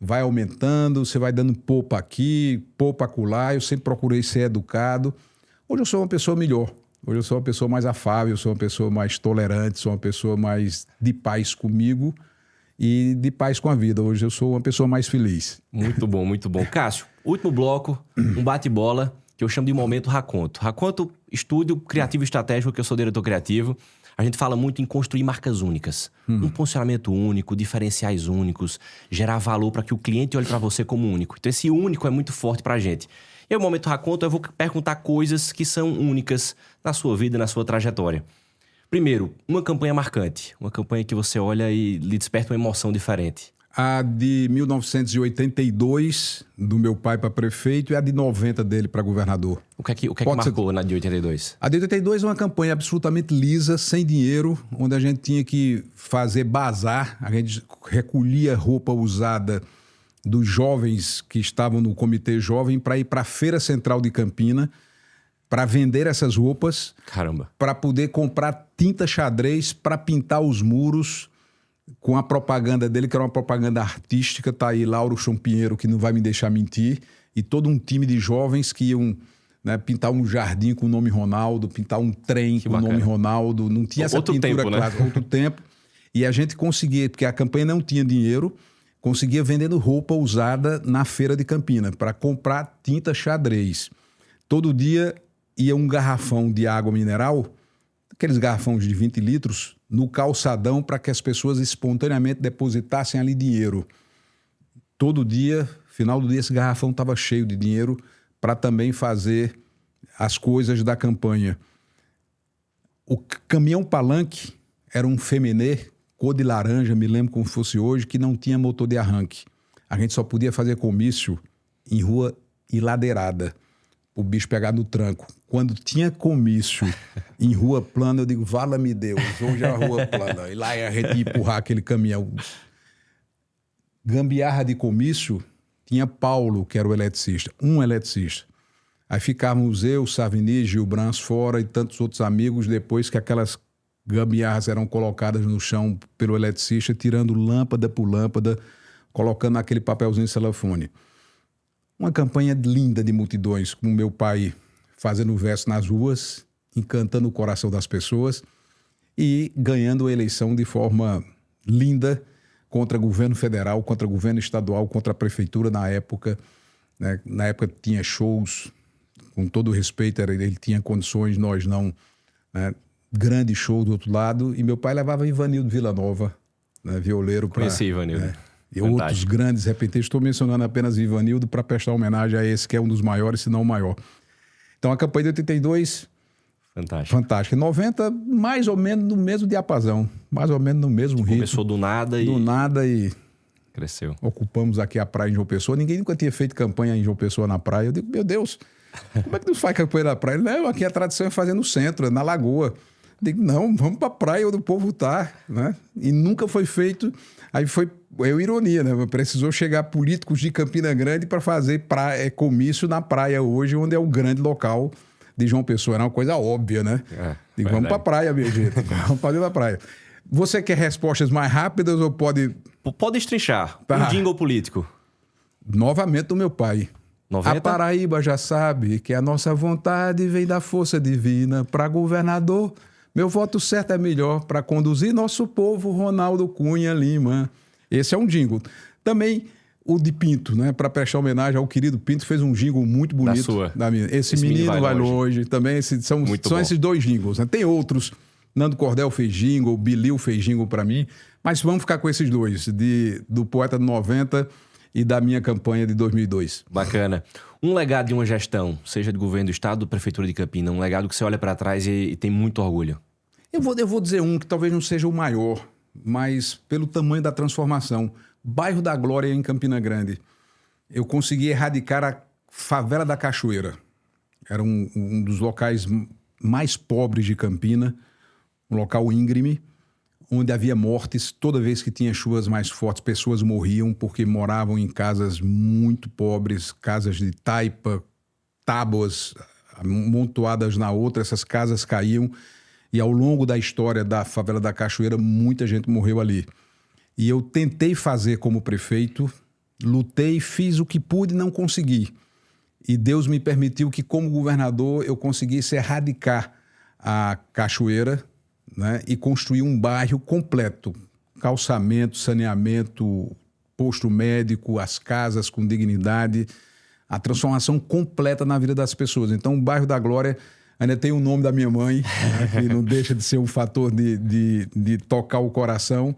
vai aumentando, você vai dando popa aqui, popa acolá. Eu sempre procurei ser educado. Hoje eu sou uma pessoa melhor, hoje eu sou uma pessoa mais afável, sou uma pessoa mais tolerante, sou uma pessoa mais de paz comigo e de paz com a vida. Hoje eu sou uma pessoa mais feliz. Muito bom, muito bom. Cássio, último bloco, um bate-bola que eu chamo de Momento Raconto. Raconto, estúdio criativo e estratégico, que eu sou diretor criativo. A gente fala muito em construir marcas únicas. Um posicionamento único, diferenciais únicos, gerar valor para que o cliente olhe para você como único. Então esse único é muito forte para a gente. E no Momento Raconto eu vou perguntar coisas que são únicas na sua vida, na sua trajetória. Primeiro, uma campanha marcante. Uma campanha que você olha e lhe desperta uma emoção diferente. A de 1982, do meu pai para prefeito, e a de 90 dele para governador. O que marcou na de 82? A de 82 é uma campanha absolutamente lisa, sem dinheiro, onde a gente tinha que fazer bazar. A gente recolhia roupa usada dos jovens que estavam no Comitê Jovem para ir para a Feira Central de Campina para vender essas roupas. Caramba. Para poder comprar tinta xadrez para pintar os muros com a propaganda dele, que era uma propaganda artística. Tá aí Lauro Champinheiro, que não vai me deixar mentir, e todo um time de jovens que iam, né, pintar um jardim com o nome Ronaldo, pintar um trem com o nome Ronaldo. Não tinha essa outro pintura tempo, clássica, né? outro tempo. E a gente conseguia, porque a campanha não tinha dinheiro, conseguia vendendo roupa usada na feira de Campina para comprar tinta xadrez. Todo dia ia um garrafão de água mineral, aqueles garrafões de 20 litros, no calçadão para que as pessoas espontaneamente depositassem ali dinheiro. Todo dia, final do dia, esse garrafão estava cheio de dinheiro para também fazer as coisas da campanha. O caminhão palanque era um Feminê, cor de laranja, me lembro como fosse hoje, que não tinha motor de arranque. A gente só podia fazer comício em rua enladeirada, o bicho pegar no tranco. Quando tinha comício em rua plana, eu digo, vala-me Deus, hoje é a rua plana. E lá a gente ia empurrar aquele caminhão. Gambiarra de comício, tinha Paulo, que era o eletricista, um eletricista. Aí ficávamos eu, Savini, Gil Brans fora e tantos outros amigos, depois que aquelas gambiarras eram colocadas no chão pelo eletricista, tirando lâmpada por lâmpada, colocando aquele papelzinho de celofane. Uma campanha linda de multidões, com meu pai fazendo verso nas ruas, encantando o coração das pessoas e ganhando a eleição de forma linda contra governo federal, contra governo estadual, contra a prefeitura na época. né? Na época tinha shows, com todo o respeito, ele tinha condições, nós não, né? Grande show do outro lado, e meu pai levava Ivanildo Villanova, né? Violeiro. Conheci Ivanildo. Né? E outros grandes repentistas. Estou mencionando apenas Ivanildo para prestar homenagem a esse, que é um dos maiores, se não o maior. Então, a campanha de 82... Fantástico. Em 90, mais ou menos no mesmo diapasão. Mais ou menos no mesmo ritmo. Começou do nada e... Do nada e... Cresceu. Ocupamos aqui a praia em João Pessoa. Ninguém nunca tinha feito campanha em João Pessoa na praia. Eu digo, meu Deus, como é que não faz campanha na praia? Não, aqui a tradição é fazer no centro, na lagoa. Eu digo, não, vamos para a praia onde o povo está, né? E nunca foi feito. Aí foi ironia, né? Precisou chegar políticos de Campina Grande para fazer comício na praia hoje, onde é o grande local de João Pessoa. Era uma coisa óbvia, né? Digo, vamos para a praia, minha gente. Vamos fazer na praia. Você quer respostas mais rápidas ou pode... Pode destrinchar. Tá. Um jingle político. Novamente do meu pai. 90? A Paraíba já sabe que a nossa vontade vem da força divina. Para governador, meu voto certo é melhor. Para conduzir nosso povo, Ronaldo Cunha Lima. Esse é um jingle. Também... O de Pinto, né? Para prestar homenagem ao querido Pinto, fez um jingle muito bonito. Da sua. Esse menino vai longe. Também são esses dois jingles. Né? Tem outros. Nando Cordel fez jingle, Bilil fez jingle para mim. Mas vamos ficar com esses dois, do Poeta de 90 e da minha campanha de 2002. Bacana. Um legado de uma gestão, seja de governo do estado ou prefeitura de Campina, um legado que você olha para trás e tem muito orgulho. Eu vou dizer um que talvez não seja o maior, mas pelo tamanho da transformação. Bairro da Glória, em Campina Grande. Eu consegui erradicar a favela da Cachoeira. Era um dos locais mais pobres de Campina, um local íngreme, onde havia mortes. Toda vez que tinha chuvas mais fortes, pessoas morriam porque moravam em casas muito pobres, casas de taipa, tábuas amontoadas na outra. Essas casas caíam e ao longo da história da favela da Cachoeira, muita gente morreu ali. E eu tentei fazer como prefeito, lutei, fiz o que pude e não consegui. E Deus me permitiu que, como governador, eu conseguisse erradicar a Cachoeira, né, e construir um bairro completo. Calçamento, saneamento, posto médico, as casas com dignidade, a transformação completa na vida das pessoas. Então, o bairro da Glória ainda tem o nome da minha mãe, né, que não deixa de ser um fator de tocar o coração.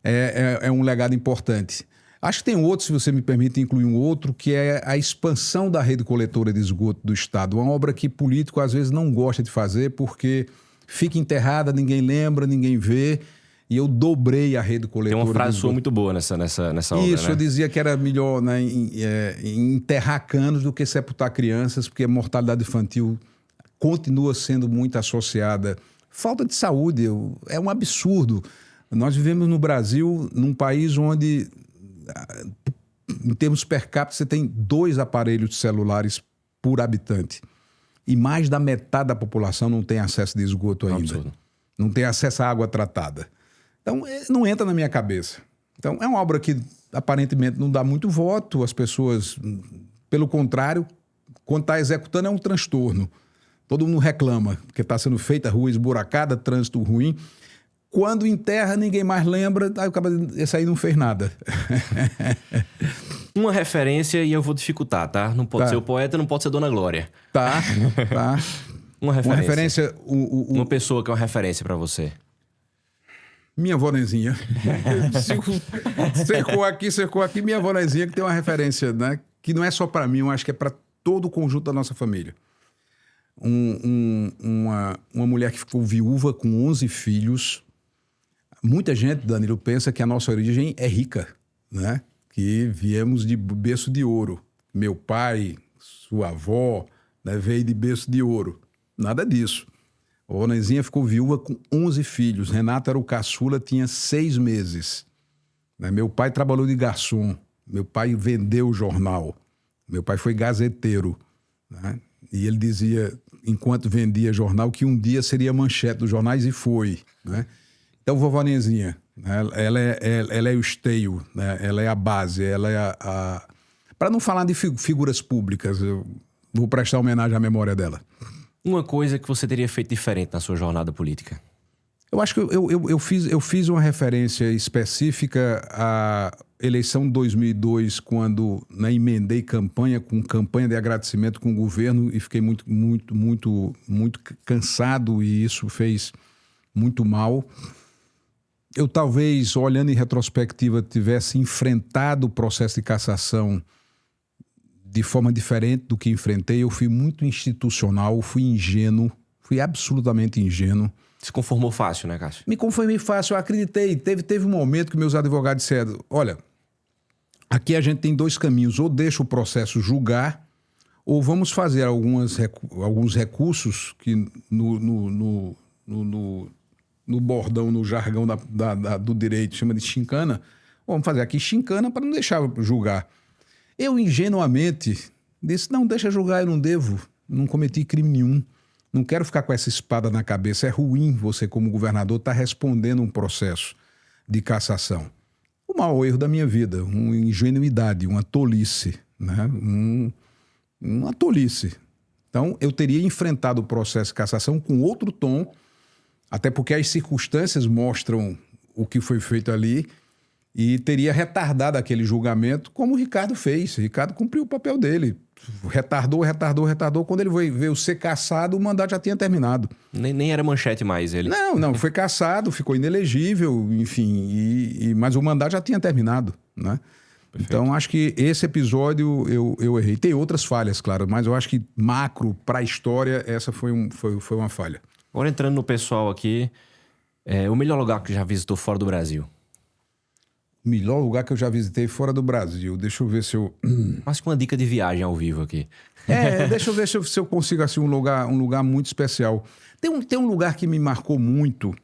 É um legado importante. Acho que tem outro, se você me permite incluir um outro, que é a expansão da rede coletora de esgoto do Estado. Uma obra que político às vezes não gosta de fazer porque fica enterrada, ninguém lembra, ninguém vê. E eu dobrei a rede coletora. Tem uma frase sua muito boa nessa obra, Isso, né? Eu dizia que era melhor, né, enterrar canos do que sepultar crianças, porque a mortalidade infantil continua sendo muito associada. Falta de saúde, é um absurdo. Nós vivemos no Brasil, num país onde, em termos per capita, você tem 2 aparelhos celulares por habitante. E mais da metade da população não tem acesso de esgoto ainda. Absurdo. Não tem acesso à água tratada. Então, não entra na minha cabeça. Então, é uma obra que aparentemente não dá muito voto. As pessoas, pelo contrário, quando está executando é um transtorno. Todo mundo reclama, porque está sendo feita rua esburacada, trânsito ruim. Quando enterra, ninguém mais lembra. Esse aí não fez nada. Uma referência, e eu vou dificultar, tá? Não pode ser o Poeta, não pode ser Dona Glória. Tá. Uma referência. Uma referência... Uma pessoa que é uma referência para você. Minha avó Nezinha. Cercou aqui. Minha avó Nezinha, que tem uma referência, né? Que não é só para mim, eu acho que é para todo o conjunto da nossa família. Uma mulher que ficou viúva com 11 filhos. Muita gente, Danilo, pensa que a nossa origem é rica, né? Que viemos de berço de ouro. Meu pai, sua avó, né, veio de berço de ouro. Nada disso. A Onezinha ficou viúva com 11 filhos. Renato era o caçula, tinha 6 meses. Né? Meu pai trabalhou de garçom. Meu pai vendeu o jornal. Meu pai foi gazeteiro. Né? E ele dizia, enquanto vendia jornal, que um dia seria manchete dos jornais, e foi. Né? Então, vovó Nezinha, né? ela é o esteio, né? Ela é a base, ela é a... Para não falar de figuras públicas, eu vou prestar homenagem à memória dela. Uma coisa que você teria feito diferente na sua jornada política? Eu acho que eu fiz uma referência específica eleição de 2002, quando emendei campanha de agradecimento com o governo e fiquei muito cansado e isso fez muito mal. Eu talvez, olhando em retrospectiva, tivesse enfrentado o processo de cassação de forma diferente do que enfrentei. Eu fui muito institucional, fui ingênuo, fui absolutamente ingênuo. Se conformou fácil, né, Cássio? Me conformei fácil, eu acreditei. Teve um momento que meus advogados disseram, olha, aqui a gente tem dois caminhos, ou deixa o processo julgar, ou vamos fazer alguns recursos que no bordão, no jargão do direito, chama de chincana. Vamos fazer aqui chincana para não deixar julgar. Eu, ingenuamente, disse, não, deixa julgar, eu não devo, não cometi crime nenhum. Não quero ficar com essa espada na cabeça. É ruim você, como governador, estar respondendo um processo de cassação. O maior erro da minha vida, uma ingenuidade, uma tolice, né? Uma tolice. Então, eu teria enfrentado o processo de cassação com outro tom, até porque as circunstâncias mostram o que foi feito ali, e teria retardado aquele julgamento, como o Ricardo fez. O Ricardo cumpriu o papel dele. Retardou. Quando ele veio ser cassado, o mandato já tinha terminado. Nem era manchete mais ele. Não, foi cassado, ficou inelegível, enfim, mas o mandato já tinha terminado, né? Perfeito. Então, acho que esse episódio eu errei. Tem outras falhas, claro, mas eu acho que macro, para a história, essa foi uma falha. Agora entrando no pessoal aqui, o melhor lugar que já visitou fora do Brasil? O melhor lugar que eu já visitei fora do Brasil. Deixa eu ver se eu... Quase com uma dica de viagem ao vivo aqui. Deixa eu ver se eu consigo, assim, um lugar muito especial. Tem um lugar que me marcou muito,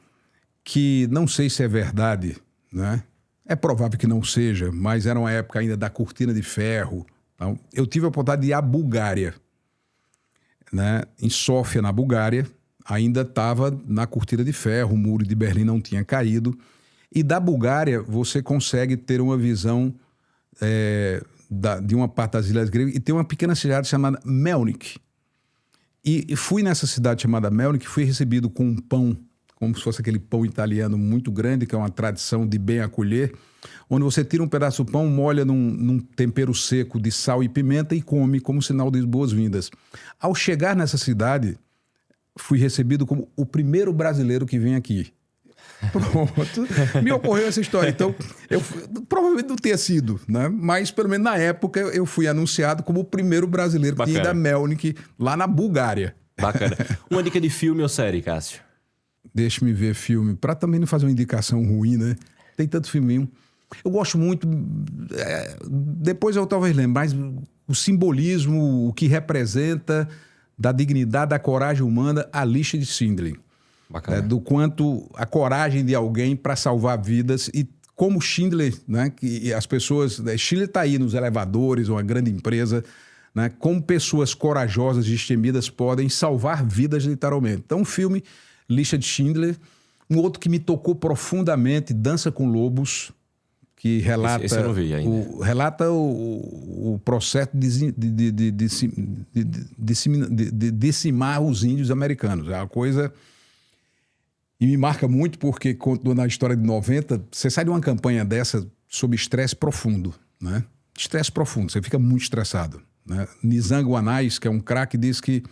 que não sei se é verdade, né? É provável que não seja, mas era uma época ainda da cortina de ferro. Então, eu tive a oportunidade de ir à Bulgária, né? Em Sófia, na Bulgária. Ainda estava na cortina de ferro, o muro de Berlim não tinha caído. E da Bulgária, você consegue ter uma visão de uma parte das ilhas gregas e tem uma pequena cidade chamada Melnik. E fui nessa cidade chamada Melnik, fui recebido com um pão, como se fosse aquele pão italiano muito grande, que é uma tradição de bem acolher, onde você tira um pedaço do pão, molha num tempero seco de sal e pimenta e come como sinal de boas-vindas. Ao chegar nessa cidade, fui recebido como o primeiro brasileiro que vem aqui. Pronto, me ocorreu essa história. Então, eu provavelmente não tenha sido, né? Mas pelo menos na época eu fui anunciado como o primeiro brasileiro que ia da Melnik, lá na Bulgária. Bacana. Uma dica de filme ou série, Cássio? Deixa-me ver filme, para também não fazer uma indicação ruim, né? Tem tanto filminho. Eu gosto muito, depois eu talvez lembre, mas o simbolismo, o que representa da dignidade, da coragem humana, a lista de Schindler. Do quanto a coragem de alguém para salvar vidas e como Schindler, né, que as pessoas... Schindler está aí nos elevadores, uma grande empresa, né, como pessoas corajosas e destemidas podem salvar vidas literalmente. Então, um filme, Lista de Schindler. Um outro que me tocou profundamente, Dança com Lobos, que relata... Esse eu não vi ainda. Relata o processo de dizimar os índios americanos. É uma coisa... E me marca muito porque, contando a história de 90, você sai de uma campanha dessa sob estresse profundo, né? Estresse profundo, você fica muito estressado, né? Nizam Wanais, que é um craque, diz que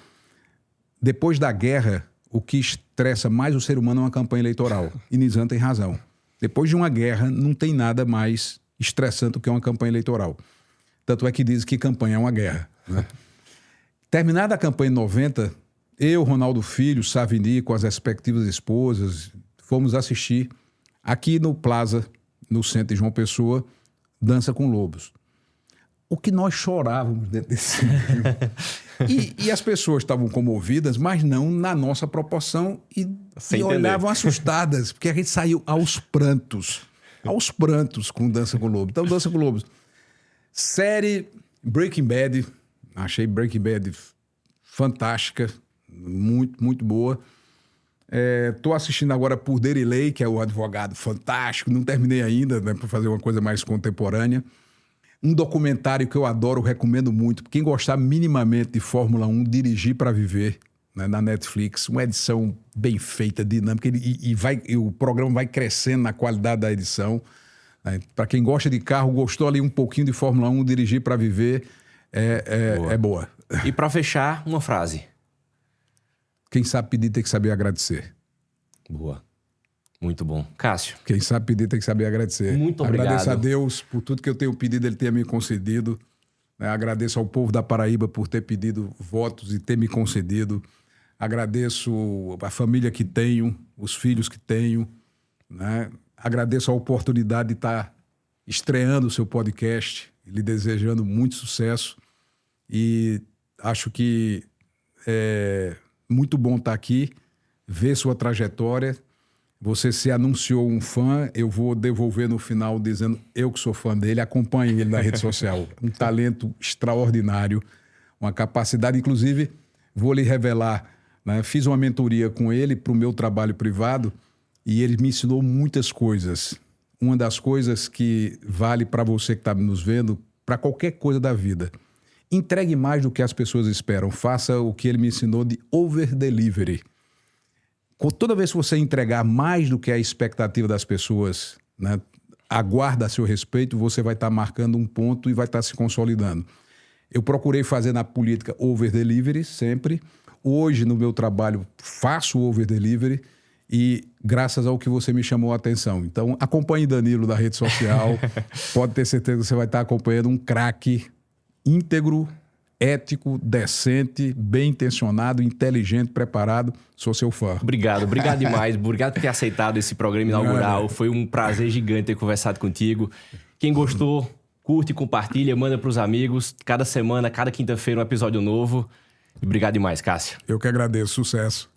depois da guerra, o que estressa mais o ser humano é uma campanha eleitoral. E Nizam tem razão. Depois de uma guerra, não tem nada mais estressante do que uma campanha eleitoral. Tanto é que diz que campanha é uma guerra, né? Terminada a campanha em 90... Eu, Ronaldo Filho, Savini, com as respectivas esposas, fomos assistir aqui no Plaza, no centro de João Pessoa, Dança com Lobos. O que nós chorávamos dentro desse filme. E as pessoas estavam comovidas, mas não na nossa proporção e olhavam assustadas, porque a gente saiu aos prantos com Dança com Lobos. Então, Dança com Lobos. Série Breaking Bad, achei Breaking Bad fantástica. Muito, muito boa. Estou assistindo agora por Derilei, que é o advogado fantástico. Não terminei ainda, né, para fazer uma coisa mais contemporânea. Um documentário que eu adoro, recomendo muito. Quem gostar minimamente de Fórmula 1, Dirigir para Viver, né, na Netflix. Uma edição bem feita, dinâmica. E o programa vai crescendo na qualidade da edição. Né? Para quem gosta de carro, gostou ali um pouquinho de Fórmula 1, dirigir para viver é boa. E para fechar, uma frase. Quem sabe pedir tem que saber agradecer. Boa. Muito bom. Cássio. Quem sabe pedir tem que saber agradecer. Muito obrigado. Agradeço a Deus por tudo que eu tenho pedido, Ele tenha me concedido. Né? Agradeço ao povo da Paraíba por ter pedido votos e ter me concedido. Agradeço a família que tenho, os filhos que tenho. Né? Agradeço a oportunidade de estar estreando o seu podcast, lhe desejando muito sucesso. E acho que é muito bom estar aqui, ver sua trajetória. Você se anunciou um fã, eu vou devolver no final dizendo eu que sou fã dele, acompanhe ele na rede social. Um talento extraordinário, uma capacidade, inclusive, vou lhe revelar, né? Fiz uma mentoria com ele para o meu trabalho privado e ele me ensinou muitas coisas. Uma das coisas que vale para você que está nos vendo, para qualquer coisa da vida. Entregue mais do que as pessoas esperam. Faça o que ele me ensinou de over-delivery. Toda vez que você entregar mais do que a expectativa das pessoas, né, aguarda a seu respeito, você vai estar marcando um ponto e vai estar se consolidando. Eu procurei fazer na política over-delivery sempre. Hoje, no meu trabalho, faço over-delivery e graças ao que você me chamou a atenção. Então, acompanhe Danilo na rede social. Pode ter certeza que você vai estar acompanhando um craque íntegro, ético, decente, bem intencionado, inteligente, preparado. Sou seu fã. Obrigado demais. Obrigado por ter aceitado esse programa inaugural. Foi um prazer gigante ter conversado contigo. Quem gostou, curte, compartilha, manda para os amigos. Cada semana, cada quinta-feira, um episódio novo. Obrigado demais, Cássio. Eu que agradeço. Sucesso.